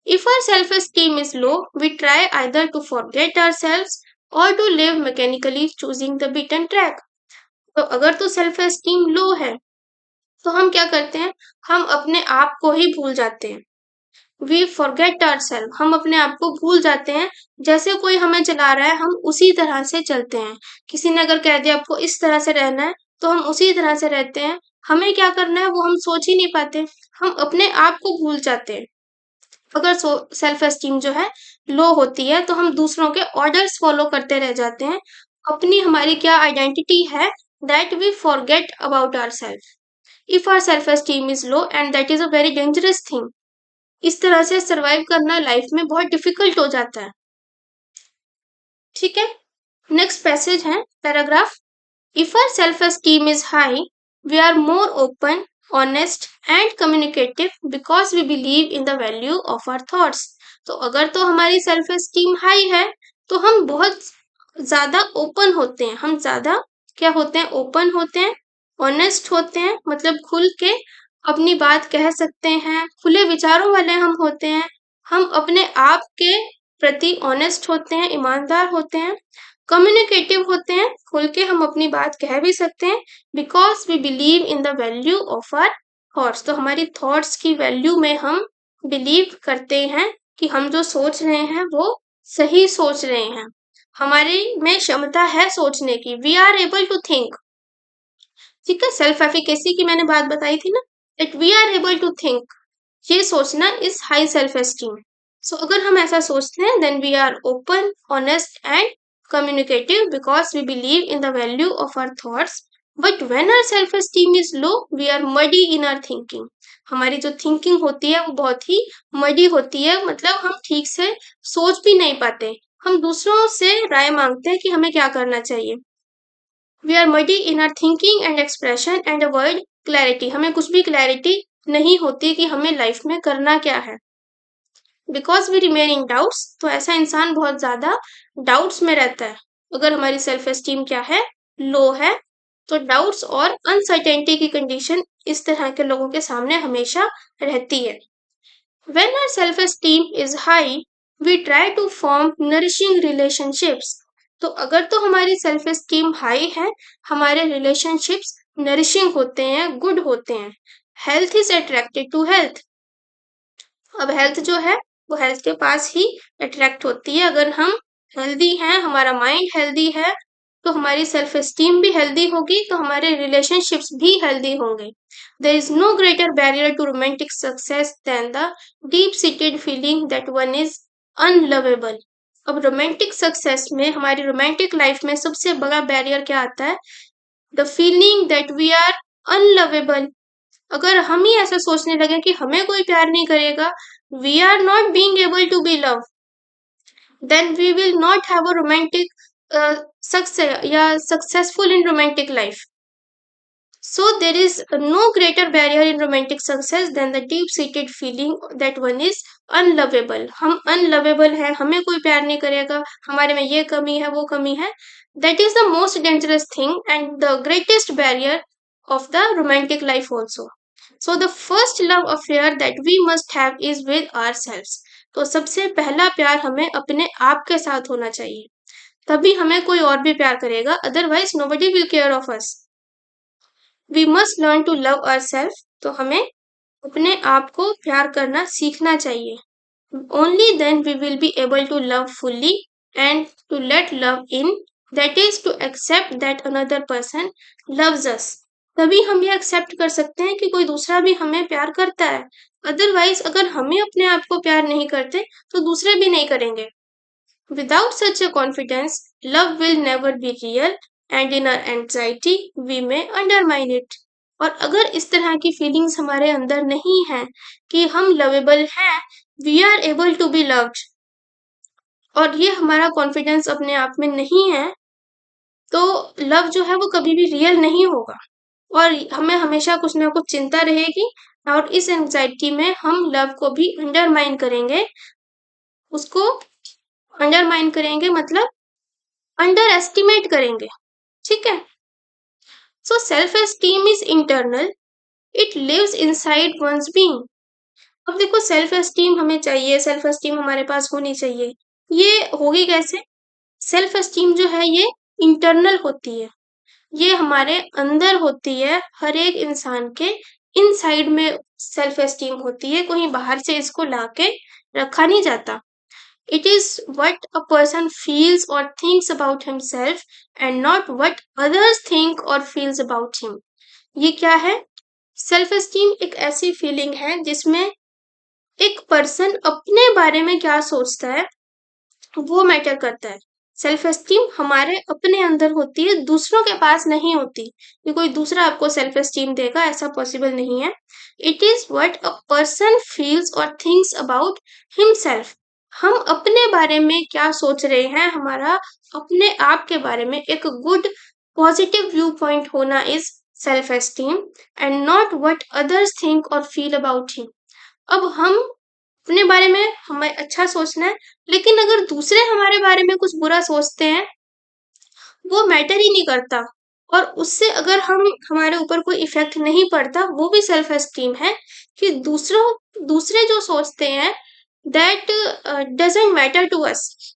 Speaker 1: If our self esteem is low, we try either to forget ourselves or to live mechanically, choosing the beaten track. तो अगर तो सेल्फ एस्टीम लो है तो हम क्या करते हैं, हम अपने आप को ही भूल जाते हैं. वी फॉरगेट आवरसेल्फ, हम अपने आप को भूल जाते हैं. जैसे कोई हमें चला रहा है हम उसी तरह से चलते हैं. किसी ने अगर कह दिया आपको इस तरह से रहना है तो हम उसी तरह से रहते हैं. हमें क्या करना है वो हम सोच ही नहीं पाते, हम अपने आप को भूल जाते हैं. अगर सेल्फ एस्टीम जो है लो होती है तो हम दूसरों के ऑर्डर्स फॉलो करते रह जाते हैं. अपनी हमारी क्या आइडेंटिटी है, that we forget about ourself. If our self esteem is low, and that is a very dangerous thing. इस तरह से सरवाइव करना लाइफ में बहुत डिफिकल्ट हो जाता है. ठीक है, नेक्स्ट पैसेज है paragraph. If our self esteem is high, we are more open, honest and communicative because we believe in the value of our thoughts. तो अगर तो हमारी सेल्फ एस्टीम हाई है तो हम बहुत ज्यादा ओपन होते हैं, हम ज्यादा क्या होते हैं, ओपन होते हैं, ऑनेस्ट होते हैं, मतलब खुल के अपनी बात कह सकते हैं, खुले विचारों वाले हम होते हैं, हम अपने आप के प्रति ऑनेस्ट होते हैं, ईमानदार होते हैं, कम्युनिकेटिव होते हैं, खुल के हम अपनी बात कह भी सकते हैं. Because we believe in the value of our thoughts. तो हमारी थॉट्स की वैल्यू में हम बिलीव करते हैं कि हम जो सोच रहे हैं वो सही सोच रहे हैं. हमारे में क्षमता है सोचने की, we are able to think. ठीक है, सेल्फ एफिकेसी की मैंने बात बताई थी ना, that we are able to think, ये सोचना is high self esteem. So अगर हम ऐसा सोचते हैं then we are open, honest and communicative because we believe in the value of our thoughts. But when our self esteem is low we are muddy in our thinking. हमारी जो thinking होती है वो बहुत ही मडी होती है, मतलब हम ठीक से सोच भी नहीं पाते, हम दूसरों से राय मांगते हैं कि हमें क्या करना चाहिए। We are muddy in our thinking and expression and avoid clarity, हमें कुछ भी क्लैरिटी नहीं होती कि हमें लाइफ में करना क्या है। Because we remain in doubts, तो ऐसा इंसान बहुत ज्यादा डाउट्स में रहता है। अगर हमारी सेल्फ एस्टीम क्या है, लो है, तो डाउट्स और अनसर्टेनिटी की कंडीशन इस तरह के लोगों के सामने हमेशा रहती है। When our self-esteem is high, we try to form nourishing relationships. तो अगर तो हमारी सेल्फ एस्टीम हाई है, हमारे रिलेशनशिप्स नरिशिंग होते हैं, गुड होते हैं। Health is attracted to health. अब हेल्थ जो है वो हेल्थ के पास ही अट्रैक्ट होती है। अगर हम हेल्दी हैं, हमारा माइंड हेल्दी है, तो हमारी सेल्फ एस्टीम भी हेल्दी होगी, तो हमारे रिलेशनशिप्स भी हेल्दी होंगे। There is no greater barrier to romantic success than the deep seated feeling that one is unlovable. अब रोमांटिक सक्सेस में, हमारी रोमांटिक लाइफ में सबसे बड़ा बैरियर क्या आता है? The feeling that we are unlovable. अगर हम ही ऐसा सोचने लगे कि हमें कोई प्यार नहीं करेगा, we are not being able to be love, then we will not have a romantic success या successful in romantic life. So there is no greater barrier in romantic success than the deep-seated feeling that one is unlovable. हम unlovable हैं, हमें कोई प्यार नहीं करेगा, हमारे में ये कमी है, वो कमी है। That is the most dangerous thing and the greatest barrier of the romantic life also. So the first love affair that we must have is with ourselves. तो सबसे पहला प्यार हमें अपने आप के साथ होना चाहिए, तभी हमें कोई और भी प्यार करेगा, otherwise nobody will care of us. We must learn to love our self, तो हमें अपने आप को प्यार करना सीखना चाहिए। Only then we will be able to love fully and to let love in, that is to accept that another person loves us. तभी हम ये एक्सेप्ट कर सकते हैं कि कोई दूसरा भी हमें प्यार करता है। अदरवाइज अगर हमें अपने आप को प्यार नहीं करते तो दूसरे भी नहीं करेंगे। Without such a confidence, love will never be real and in our anxiety we may undermine it. और अगर इस तरह की फीलिंग्स हमारे अंदर नहीं है कि हम लवेबल हैं, we are able to be loved, और ये हमारा कॉन्फिडेंस अपने आप में नहीं है, तो लव जो है वो कभी भी रियल नहीं होगा और हमें हमेशा कुछ ना कुछ चिंता रहेगी, और इस एंजाइटी में हम लव को भी अंडरमाइन करेंगे, उसको अंडरमाइन करेंगे मतलब अंडर एस्टिमेट करेंगे। ठीक है, so self esteem is internal, it lives inside one's being. अब देखो, सेल्फ एस्टीम हमें चाहिए, सेल्फ एस्टीम हमारे पास होनी चाहिए, ये होगी कैसे? सेल्फ एस्टीम जो है ये इंटरनल होती है, ये हमारे अंदर होती है, हर एक इंसान के इनसाइड में सेल्फ एस्टीम होती है, कहीं बाहर से इसको लाके रखा नहीं जाता। It is what a person feels or thinks about himself and not what others think or feels about him. ये क्या है? सेल्फ एस्टीम एक ऐसी फीलिंग है जिसमें एक पर्सन अपने बारे में क्या सोचता है वो मैटर करता है। सेल्फ एस्टीम हमारे अपने अंदर होती है, दूसरों के पास नहीं होती, कि कोई दूसरा आपको सेल्फ एस्टीम देगा, ऐसा पॉसिबल नहीं है। It is what a person feels और थिंक्स अबाउट हिमसेल्फ। हम अपने बारे में क्या सोच रहे हैं, हमारा अपने आप के बारे में एक गुड पॉजिटिव व्यू पॉइंट होना is self esteem and not what others think और फील अबाउट हिम। अब हम अपने बारे में हमें अच्छा सोचना है, लेकिन अगर दूसरे हमारे बारे में कुछ बुरा सोचते हैं वो मैटर ही नहीं करता, और उससे अगर हम हमारे ऊपर कोई इफेक्ट नहीं पड़ता, वो भी सेल्फ एस्टीम है कि दूसरे जो सोचते हैं that doesn't matter to us.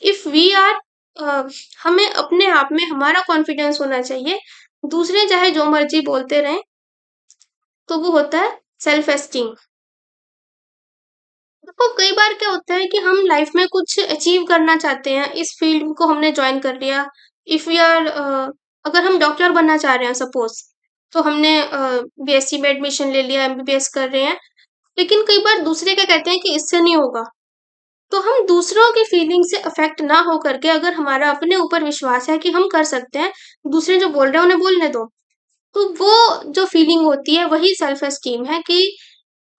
Speaker 1: If we are, हमें अपने आप में हमारा कॉन्फिडेंस होना चाहिए, दूसरे चाहे जो मर्जी बोलते रहें, तो वो होता है सेल्फ एस्टीम। तो कई बार क्या होता है कि हम लाइफ में कुछ अचीव करना चाहते हैं, इस फील्ड को हमने ज्वाइन कर लिया। इफ वी आर अगर हम डॉक्टर बनना चाह रहे हैं सपोज, तो हमने बीएससी में एडमिशन ले लिया, एमबीबीएस कर रहे हैं, लेकिन कई बार दूसरे क्या कहते हैं कि इससे नहीं होगा। तो हम दूसरों की फीलिंग से अफेक्ट ना हो करके, अगर हमारा अपने ऊपर विश्वास है कि हम कर सकते हैं, दूसरे जो बोल रहे हैं उन्हें बोलने दो। तो वो जो फीलिंग होती है वही सेल्फ एस्टीम है, कि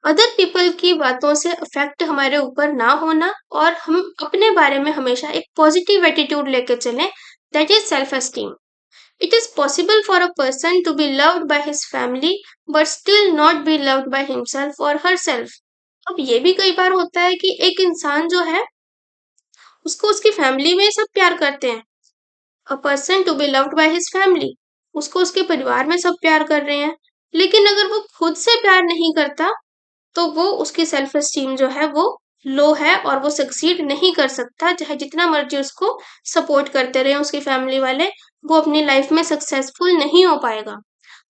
Speaker 1: अदर पीपल की बातों से अफेक्ट हमारे ऊपर ना होना, और हम अपने बारे में हमेशा एक पॉजिटिव एटीट्यूड लेके चलें। That is self esteem. It is possible for a person to be loved by his family but still not be loved by himself और हर सेल्फ। अब ये भी कई बार होता है कि एक इंसान जो है, उसको उसकी फैमिली में सब प्यार करते हैं। A person to be loved by his family, उसको उसके परिवार में सब प्यार कर रहे हैं, लेकिन अगर वो खुद से प्यार नहीं करता, तो वो उसकी सेल्फ एस्टीम जो है वो लो है, और वो सक्सीड नहीं कर सकता, चाहे जितना मर्जी उसको सपोर्ट करते रहे उसकी फैमिली वाले, वो अपनी लाइफ में सक्सेसफुल नहीं हो पाएगा।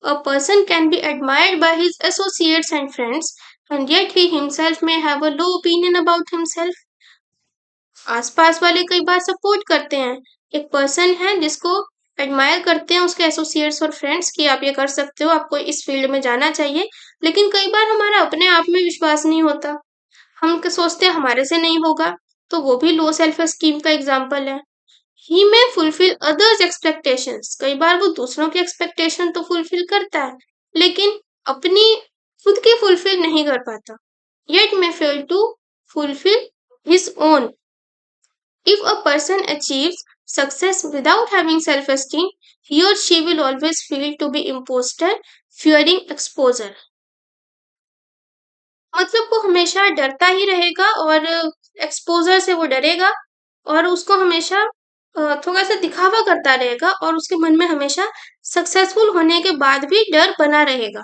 Speaker 1: A person can be admired by his associates and friends and yet he himself may have a low opinion about himself. आसपास वाले कई बार सपोर्ट करते हैं, एक पर्सन है जिसको एडमायर करते हैं उसके एसोसिएट्स और फ्रेंड्स, कि आप ये कर सकते हो, आपको इस फील्ड में जाना चाहिए, लेकिन कई बार हमारा अपने आप में विश्वास नहीं होता, सोचते हैं हमारे से नहीं होगा, तो वो भी लो सेल्फ एस्टीम का एग्जाम्पल है। ही मे फुलफिल अदर्स एक्सपेक्टेशंस, कई बार वो दूसरों की एक्सपेक्टेशन तो फुलफिल करता है, लेकिन अपनी खुद की फुलफिल नहीं कर पाता। Yet may fail to fulfil his own. If a person achieves success without having self esteem, he or she will always feel to be imposter, fearing exposure. मतलब वो हमेशा डरता ही रहेगा, और एक्सपोजर से वो डरेगा, और उसको हमेशा थोड़ा सा दिखावा करता रहेगा, और उसके मन में हमेशा सक्सेसफुल होने के बाद भी डर बना रहेगा।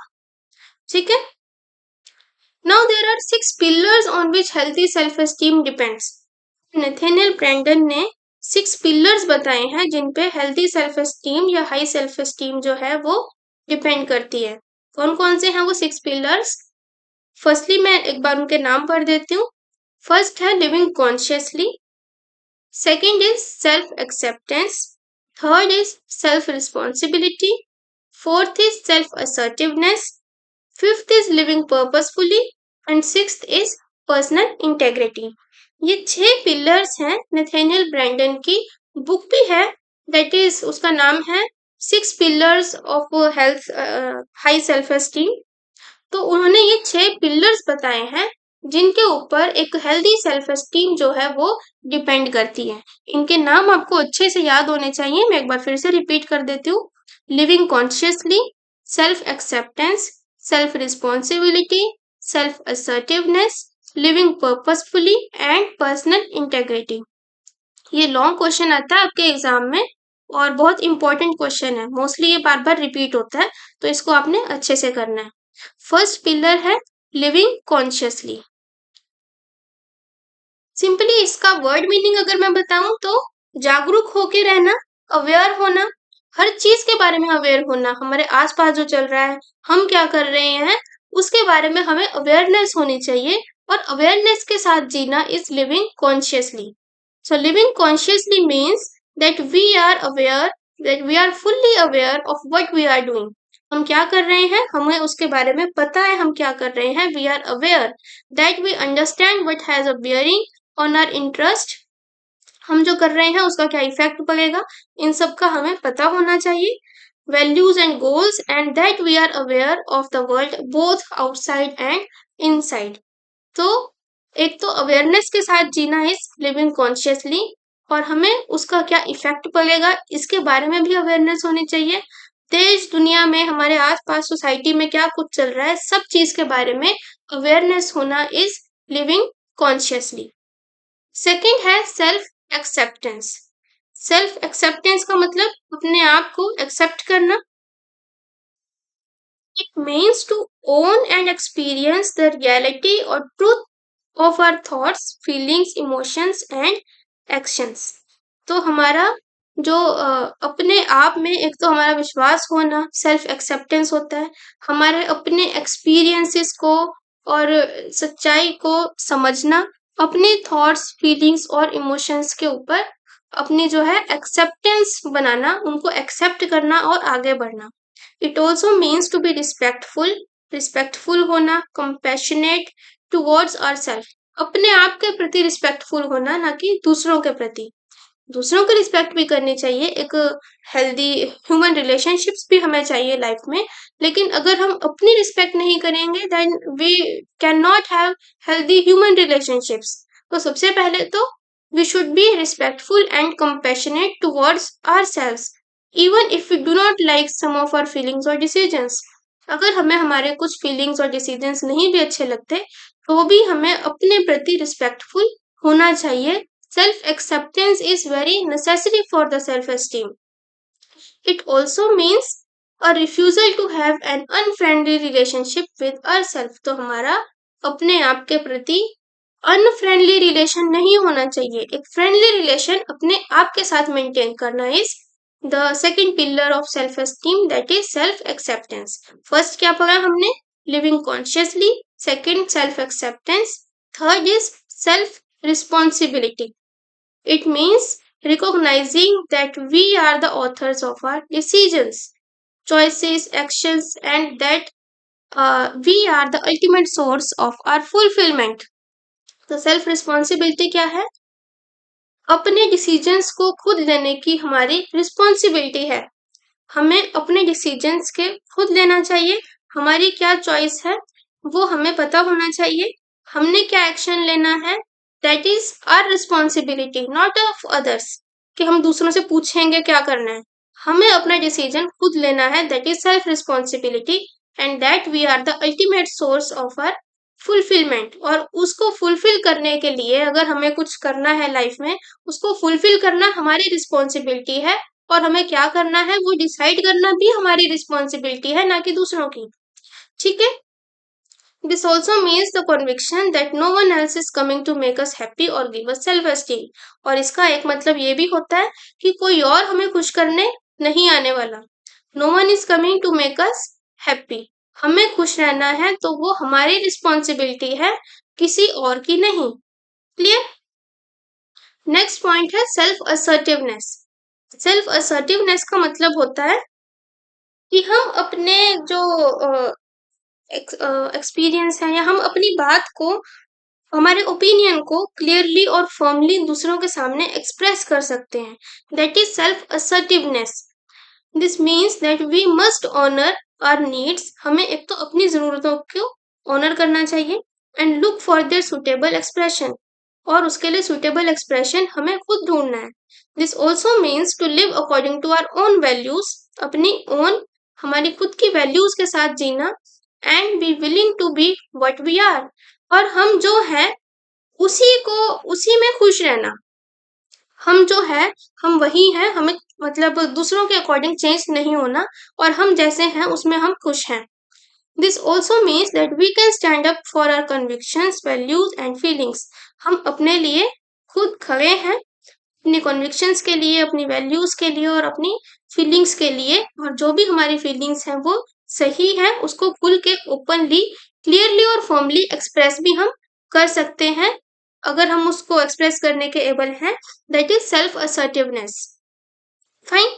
Speaker 1: ठीक है। Now there are 6 pillars on which healthy self esteem depends. Nathaniel Branden ने 6 पिलर्स बताए हैं जिन पे हेल्थी सेल्फ एस्टीम या हाई सेल्फ एस्टीम जो है वो डिपेंड करती है। कौन कौन से हैं वो 6 पिलर्स? फर्स्टली मैं एक बार उनके नाम पढ़ देती हूँ। फर्स्ट है living consciously, second is self acceptance, third is self responsibility, fourth is self assertiveness, fifth is living purposefully, and sixth is personal integrity. ये 6 पिलर्स हैं। नेथेनियल ब्रैंडन की बुक भी है, दैट इज उसका नाम है 6 pillars of health high self esteem. तो उन्होंने ये 6 पिलर्स बताए हैं जिनके ऊपर एक हेल्दी सेल्फ एस्टीम जो है वो डिपेंड करती है। इनके नाम आपको अच्छे से याद होने चाहिए, मैं एक बार फिर से रिपीट कर देती हूँ। Living consciously, self acceptance, self responsibility, self assertiveness, living purposefully and personal integrity. ये लॉन्ग क्वेश्चन आता है आपके एग्जाम में, और बहुत इंपॉर्टेंट क्वेश्चन है, मोस्टली ये बार बार रिपीट होता है, तो इसको आपने अच्छे से करना है। फर्स्ट पिलर है लिविंग कॉन्शियसली। सिंपली इसका वर्ड मीनिंग अगर मैं बताऊं तो जागरूक होके रहना, अवेयर होना, हर चीज के बारे में अवेयर होना, हमारे आसपास जो चल रहा है, हम क्या कर रहे हैं, उसके बारे में हमें अवेयरनेस होनी चाहिए, और अवेयरनेस के साथ जीना is living consciously. So living consciously means that we are aware, that we are fully aware of what we are doing. हम क्या कर रहे हैं हमें उसके बारे में पता है, हम क्या कर रहे हैं, we are aware, that we understand what has a bearing on our interest. हम जो कर रहे हैं उसका क्या इफेक्ट पड़ेगा, इन सब का हमें पता होना चाहिए। Values and goals, and that we are aware of the world both outside and inside. तो एक तो अवेयरनेस के साथ जीना इज लिविंग कॉन्शियसली, और हमें उसका क्या इफेक्ट पड़ेगा इसके बारे में भी अवेयरनेस होनी चाहिए। देश दुनिया में हमारे आसपास सोसाइटी में क्या कुछ चल रहा है, सब चीज के बारे में अवेयरनेस होना इज लिविंग कॉन्शियसली। सेकंड है सेल्फ एक्सेप्टेंस। सेल्फ एक्सेप्टेंस का मतलब अपने आप को एक्सेप्ट करना। It means to own and experience the reality और truth of our thoughts, feelings, emotions and actions। तो हमारा जो अपने आप में एक तो हमारा विश्वास होना, सेल्फ एक्सेप्टेंस होता है, हमारे अपने एक्सपीरियंसेस को, और सच्चाई को समझना, अपने थॉट्स, फीलिंग्स और इमोशंस के ऊपर अपनी जो है एक्सेप्टेंस बनाना, उनको एक्सेप्ट करना और आगे बढ़ना। It also means to be respectful, respectful होना, कंपैशनेट टुवर्ड्स आवरसेल्फ, अपने आप के प्रति रिस्पेक्टफुल होना, ना कि दूसरों के प्रति। दूसरों की रिस्पेक्ट भी करनी चाहिए, एक हेल्दी ह्यूमन रिलेशनशिप्स भी हमें चाहिए लाइफ में, लेकिन अगर हम अपनी रिस्पेक्ट नहीं करेंगे then we can not have healthy human relationships. तो सबसे पहले तो we should be respectful and compassionate towards ourselves even if we do not like some of our feelings और डिसीजंस। अगर हमें हमारे कुछ फीलिंग्स और डिसीजंस नहीं भी अच्छे लगते तो भी हमें अपने प्रति रिस्पेक्टफुल होना चाहिए। Self acceptance is very necessary for the self esteem. It also means a refusal to have an unfriendly relationship with ourselves. तो हमारा अपने आप के प्रति अनफ्रेंडली रिलेशन नहीं होना चाहिए, एक फ्रेंडली रिलेशन अपने आप के साथ मेंटेन करना is the second pillar of self esteem, that is self acceptance. First क्या पढ़ा हमने? Living consciously, second self acceptance, third is self responsibility. It means recognizing that we are the authors of our decisions, choices, actions, and that we are the ultimate source of our fulfillment. तो self responsibility क्या है? अपने decisions को खुद लेने की हमारी responsibility है। हमें अपने डिसीजंस के खुद लेना चाहिए। हमारी क्या चॉइस है वो हमें पता होना चाहिए। हमने क्या एक्शन लेना है, that is our responsibility, not of others, कि हम दूसरों से पूछेंगे क्या करना है। हमें अपना डिसीजन खुद लेना है, that is self responsibility, and that we are the ultimate source of our fulfilment. और उसको फुलफिल करने के लिए अगर हमें कुछ करना है लाइफ में, उसको फुलफिल करना हमारी रिस्पॉन्सिबिलिटी है, और हमें क्या करना है वो डिसाइड करना भी हमारी रिस्पॉन्सिबिलिटी है, ना कि दूसरों की। ठीक है? This also means the conviction that no one else is coming to make us happy or give us self-esteem. और इसका एक मतलब ये भी होता है कि कोई और हमें खुश करने नहीं आने वाला। No one is coming to make us happy. हमें खुश रहना है तो वो हमारी रिस्पॉन्सिबिलिटी है, किसी और की नहीं। क्लियर? नेक्स्ट पॉइंट है सेल्फ असर्टिवनेस। सेल्फ असर्टिवनेस का मतलब होता है कि हम अपने जो एक्सपीरियंस है या हम अपनी बात को, हमारे ओपिनियन को क्लियरली और फर्मली दूसरों के सामने एक्सप्रेस कर सकते हैं, that is self assertiveness. This means that we must honour our needs, हमें एक तो अपनी जरूरतों को ऑनर करना चाहिए, and look for their suitable expression, और उसके लिए सुटेबल एक्सप्रेशन हमें खुद ढूंढना है। This also means to live according to our own values, अपनी ओन, हमारी खुद की वैल्यूज के साथ जीना, and be willing to be what we are, और हम जो है उसी में खुश रहना। हम जो है हम वही हैं, हमें मतलब दूसरों के अकॉर्डिंग चेंज नहीं होना, और हम जैसे हैं उसमें हम खुश हैं। This also means that we can stand up for our convictions, values and feelings. हम अपने लिए खुद खड़े हैं, अपनी कन्विक्शंस के लिए, अपनी वैल्यूज के लिए और अपनी फीलिंग्स के लिए, और जो भी हमारी फीलिंग्स हैं वो सही है, उसको खुल के ओपनली, क्लियरली और फॉर्मली एक्सप्रेस भी हम कर सकते हैं अगर हम उसको एक्सप्रेस करने के एबल हैं, that is self assertiveness. Fine.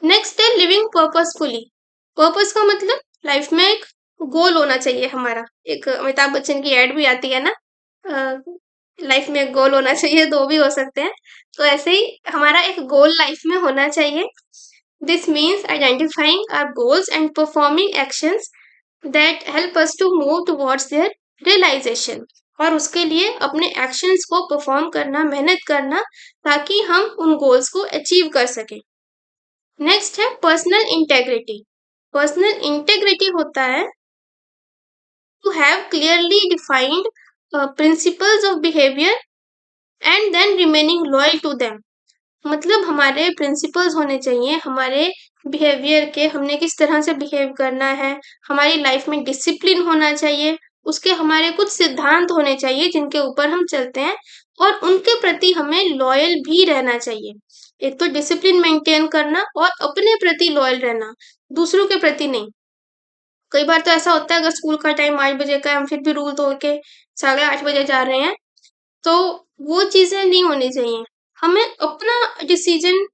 Speaker 1: Next है लिविंग पर्पसफुली। पर्पस का मतलब लाइफ में एक गोल होना चाहिए हमारा। एक अमिताभ बच्चन की एड भी आती है ना, लाइफ में एक गोल होना चाहिए, दो भी हो सकते हैं। तो ऐसे ही हमारा एक गोल लाइफ में होना चाहिए। This means identifying our goals and performing actions that help us to move towards their realisation, और उसके लिए अपने एक्शंस को परफॉर्म करना, मेहनत करना, ताकि हम उन गोल्स को अचीव कर सकें। नेक्स्ट है पर्सनल इंटेग्रिटी। पर्सनल इंटेग्रिटी होता है to have clearly defined principles of behaviour and then remaining loyal to them. मतलब हमारे प्रिंसिपल्स होने चाहिए हमारे बिहेवियर के, हमने किस तरह से बिहेव करना है, हमारी लाइफ में डिसिप्लिन होना चाहिए, उसके हमारे कुछ सिद्धांत होने चाहिए जिनके ऊपर हम चलते हैं, और उनके प्रति हमें लॉयल भी रहना चाहिए। एक तो डिसिप्लिन मेंटेन करना और अपने प्रति लॉयल रहना, दूसरों के प्रति नहीं। कई बार तो ऐसा होता है अगर स्कूल का टाइम 8 बजे का है, हम फिर भी रूल तोड़ के 8:30 बजे जा रहे हैं, तो वो चीजें नहीं होनी चाहिए। हमें अपना डिसीजन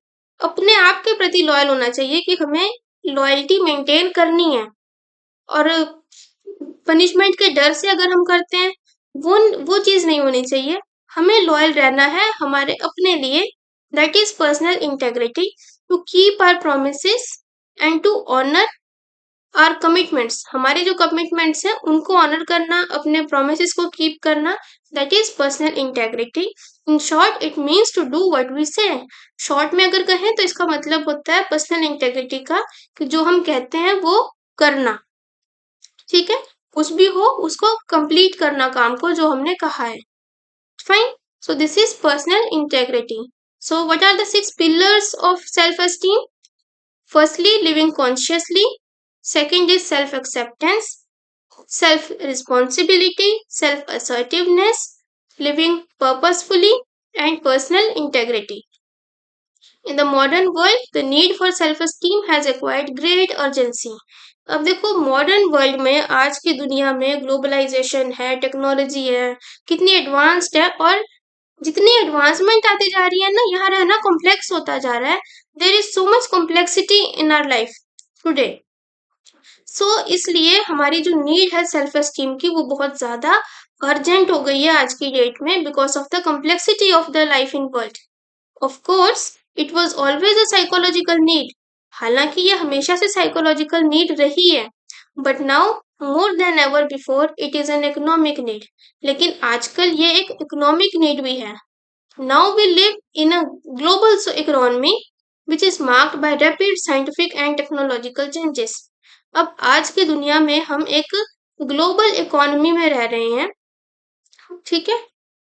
Speaker 1: अपने आप के प्रति लॉयल होना चाहिए कि हमें लॉयल्टी मेंटेन करनी है, और पनिशमेंट के डर से अगर हम करते हैं, वो चीज नहीं होनी चाहिए। हमें लॉयल रहना है हमारे अपने लिए, that is personal integrity, to keep our promises and to honour our commitments. हमारे जो कमिटमेंट्स हैं उनको ऑनर करना, अपने प्रोमिसेस को कीप करना, that is personal integrity. In short it means to do what we say. Short में अगर कहें तो इसका मतलब होता है पर्सनल इंटेग्रिटी का, कि जो हम कहते हैं वो करना। ठीक है, कुछ भी हो उसको कंप्लीट करना, काम को जो हमने कहा है। Fine, so this is personal integrity. So what are the 6 pillars of self esteem? Firstly, living consciously. Second is self acceptance, self responsibility, self assertiveness, living purposefully, and personal integrity. In the modern world, the need for self-esteem has acquired great urgency. अब देखो modern world में, आज की दुनिया में globalisation है, technology है, कितनी एडवांस्ड है, और जितनी एडवांसमेंट आती जा रही है ना, यहाँ रहना कॉम्प्लेक्स होता जा रहा है। There is so much complexity in our life today. So इसलिए हमारी जो नीड है सेल्फ एस्टीम की, वो बहुत ज्यादा अर्जेंट हो गई है आज की डेट में, because of the complexity of the life in world. Of course it was always a psychological need. हालांकि ये हमेशा से साइकोलॉजिकल नीड रही है, but now more than ever before it is an economic need. लेकिन आजकल ये एक इकोनॉमिक नीड भी है। Now we live in a global economy which is marked by rapid scientific and technological changes. अब आज की दुनिया में हम एक ग्लोबल इकोनॉमी में रह रहे हैं, ठीक है,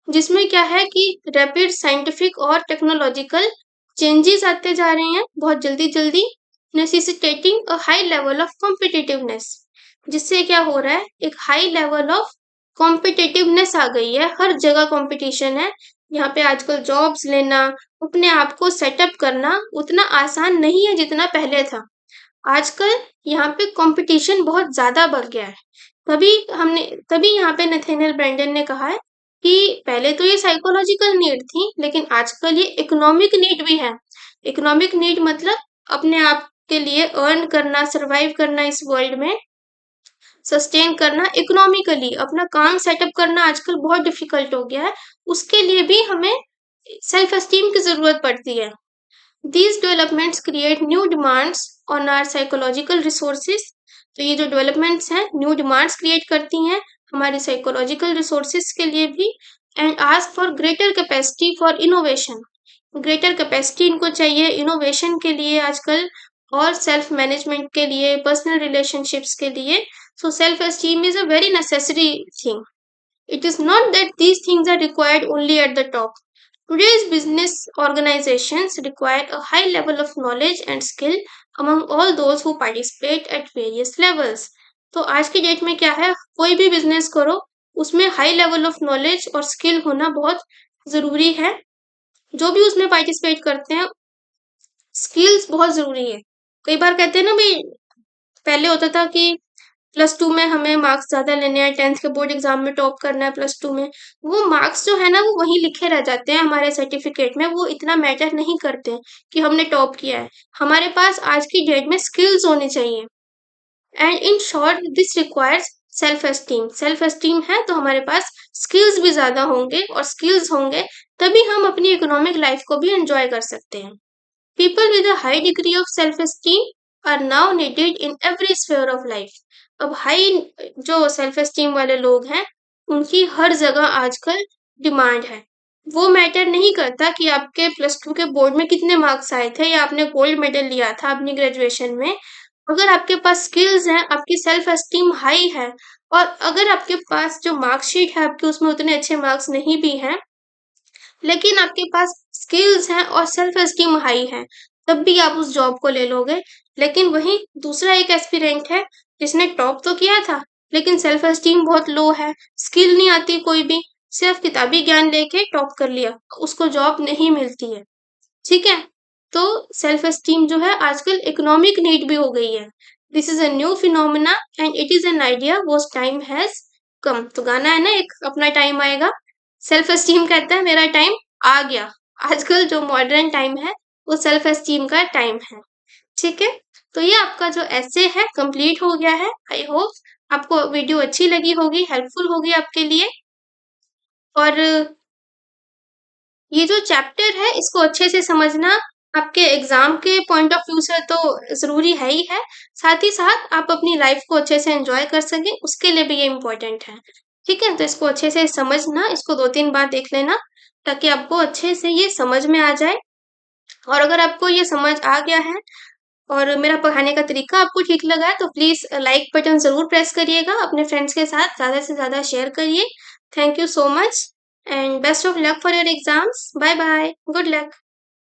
Speaker 1: जिसमें क्या है कि रैपिड साइंटिफिक और टेक्नोलॉजिकल चेंजेस आते जा रहे हैं बहुत जल्दी जल्दी, necessitating a high level of competitiveness. जिससे क्या हो रहा है, एक हाई लेवल ऑफ कॉम्पिटिटिवनेस आ गई है, हर जगह कंपटीशन है। यहाँ पे आजकल जॉब्स लेना, अपने आप को सेटअप करना उतना आसान नहीं है जितना पहले था। आजकल यहाँ पे कंपटीशन बहुत ज्यादा बढ़ गया है। तभी यहाँ पे नेथेनियल ब्रेंडन ने कहा है कि पहले तो ये साइकोलॉजिकल नीड थी, लेकिन आजकल ये इकोनॉमिक नीड भी है। इकोनॉमिक नीड मतलब अपने आप के लिए अर्न करना, सरवाइव करना, इस वर्ल्ड में सस्टेन करना, इकोनॉमिकली अपना काम सेटअप करना आजकल बहुत डिफिकल्ट हो गया है। उसके लिए भी हमें सेल्फ एस्टीम की जरूरत पड़ती है। These developments create new demands on our psychological resources. तो ये जो डेवलपमेंट्स हैं न्यू डिमांड्स क्रिएट करती हैं हमारी साइकोलॉजिकल रिसोर्सेज के लिए भी, and ask for greater capacity for innovation. Greater capacity इनको चाहिए इनोवेशन के लिए आजकल, और सेल्फ मैनेजमेंट के लिए, पर्सनल रिलेशनशिप्स के लिए। सो self esteem is a very necessary thing. It is not that these things are required only at the top. Today's business organizations require a high level of knowledge and skill among all those who participate at various levels. तो आज की date में क्या है, कोई भी business करो उसमें हाई लेवल ऑफ नॉलेज और स्किल होना बहुत जरूरी है। जो भी उसमें पार्टिसिपेट करते हैं, स्किल्स बहुत जरूरी है। कई बार कहते हैं ना भाई, पहले होता था कि +2 में हमें मार्क्स ज्यादा लेने हैं, 10th के बोर्ड एग्जाम में टॉप करना है, +2 में वो मार्क्स जो है ना वो वहीं लिखे रह जाते हैं हमारे सर्टिफिकेट में, वो इतना मैटर नहीं करते कि हमने टॉप किया है। हमारे पास आज की डेट में स्किल्स होनी चाहिए, and in short this requires self esteem. Self esteem है तो हमारे पास स्किल्स भी ज्यादा होंगे, और स्किल्स होंगे तभी हम अपनी इकोनॉमिक लाइफ को भी एंजॉय कर सकते हैं। People with a high degree of self-esteem are now needed in every sphere of life. अब हाई जो सेल्फ एस्टीम वाले लोग हैं उनकी हर जगह आजकल डिमांड है। वो मैटर नहीं करता कि आपके +2 के बोर्ड में कितने मार्क्स आए थे या आपने गोल्ड मेडल लिया था अपनी ग्रेजुएशन में। अगर आपके पास स्किल्स हैं, आपकी सेल्फ एस्टीम हाई है, और अगर आपके पास जो मार्कशीट है आपके उसमें उतने अच्छे मार्क्स नहीं भी हैं, लेकिन आपके पास स्किल्स हैं और सेल्फ एस्टीम हाई है, तब भी आप उस जॉब को ले लोगे। लेकिन वहीं दूसरा एक एस्पिरेंट है जिसने टॉप तो किया था लेकिन सेल्फ एस्टीम बहुत लो है, स्किल नहीं आती कोई भी, सिर्फ किताबी ज्ञान लेके टॉप कर लिया, उसको जॉब नहीं मिलती है। ठीक है, तो सेल्फ एस्टीम जो है आजकल इकोनॉमिक नीड भी हो गई है। This is a new phenomena and it is an idea was time has come. तो गाना है ना एक, अपना टाइम आएगा। सेल्फ एस्टीम कहता है मेरा टाइम आ गया। आजकल जो मॉडर्न टाइम है वो सेल्फ एस्टीम का टाइम है। ठीक है, तो ये आपका जो ऐसे है कंप्लीट हो गया है। आई होप आपको वीडियो अच्छी लगी होगी, हेल्पफुल होगी आपके लिए। और ये जो चैप्टर है इसको अच्छे से समझना आपके एग्जाम के पॉइंट ऑफ व्यू से तो जरूरी है ही है, साथ ही साथ आप अपनी लाइफ को अच्छे से एंजॉय कर सकें उसके लिए भी ये इम्पोर्टेंट है। ठीक है, तो इसको अच्छे से समझना, इसको 2-3 बार देख लेना ताकि आपको अच्छे से ये समझ में आ जाए। और अगर आपको ये समझ आ गया है और मेरा पढ़ाने का तरीका आपको ठीक लगा है तो प्लीज लाइक बटन जरूर प्रेस करिएगा, अपने फ्रेंड्स के साथ ज्यादा से ज्यादा शेयर करिए। Thank you so much and best of luck for your exams. Bye bye, good luck.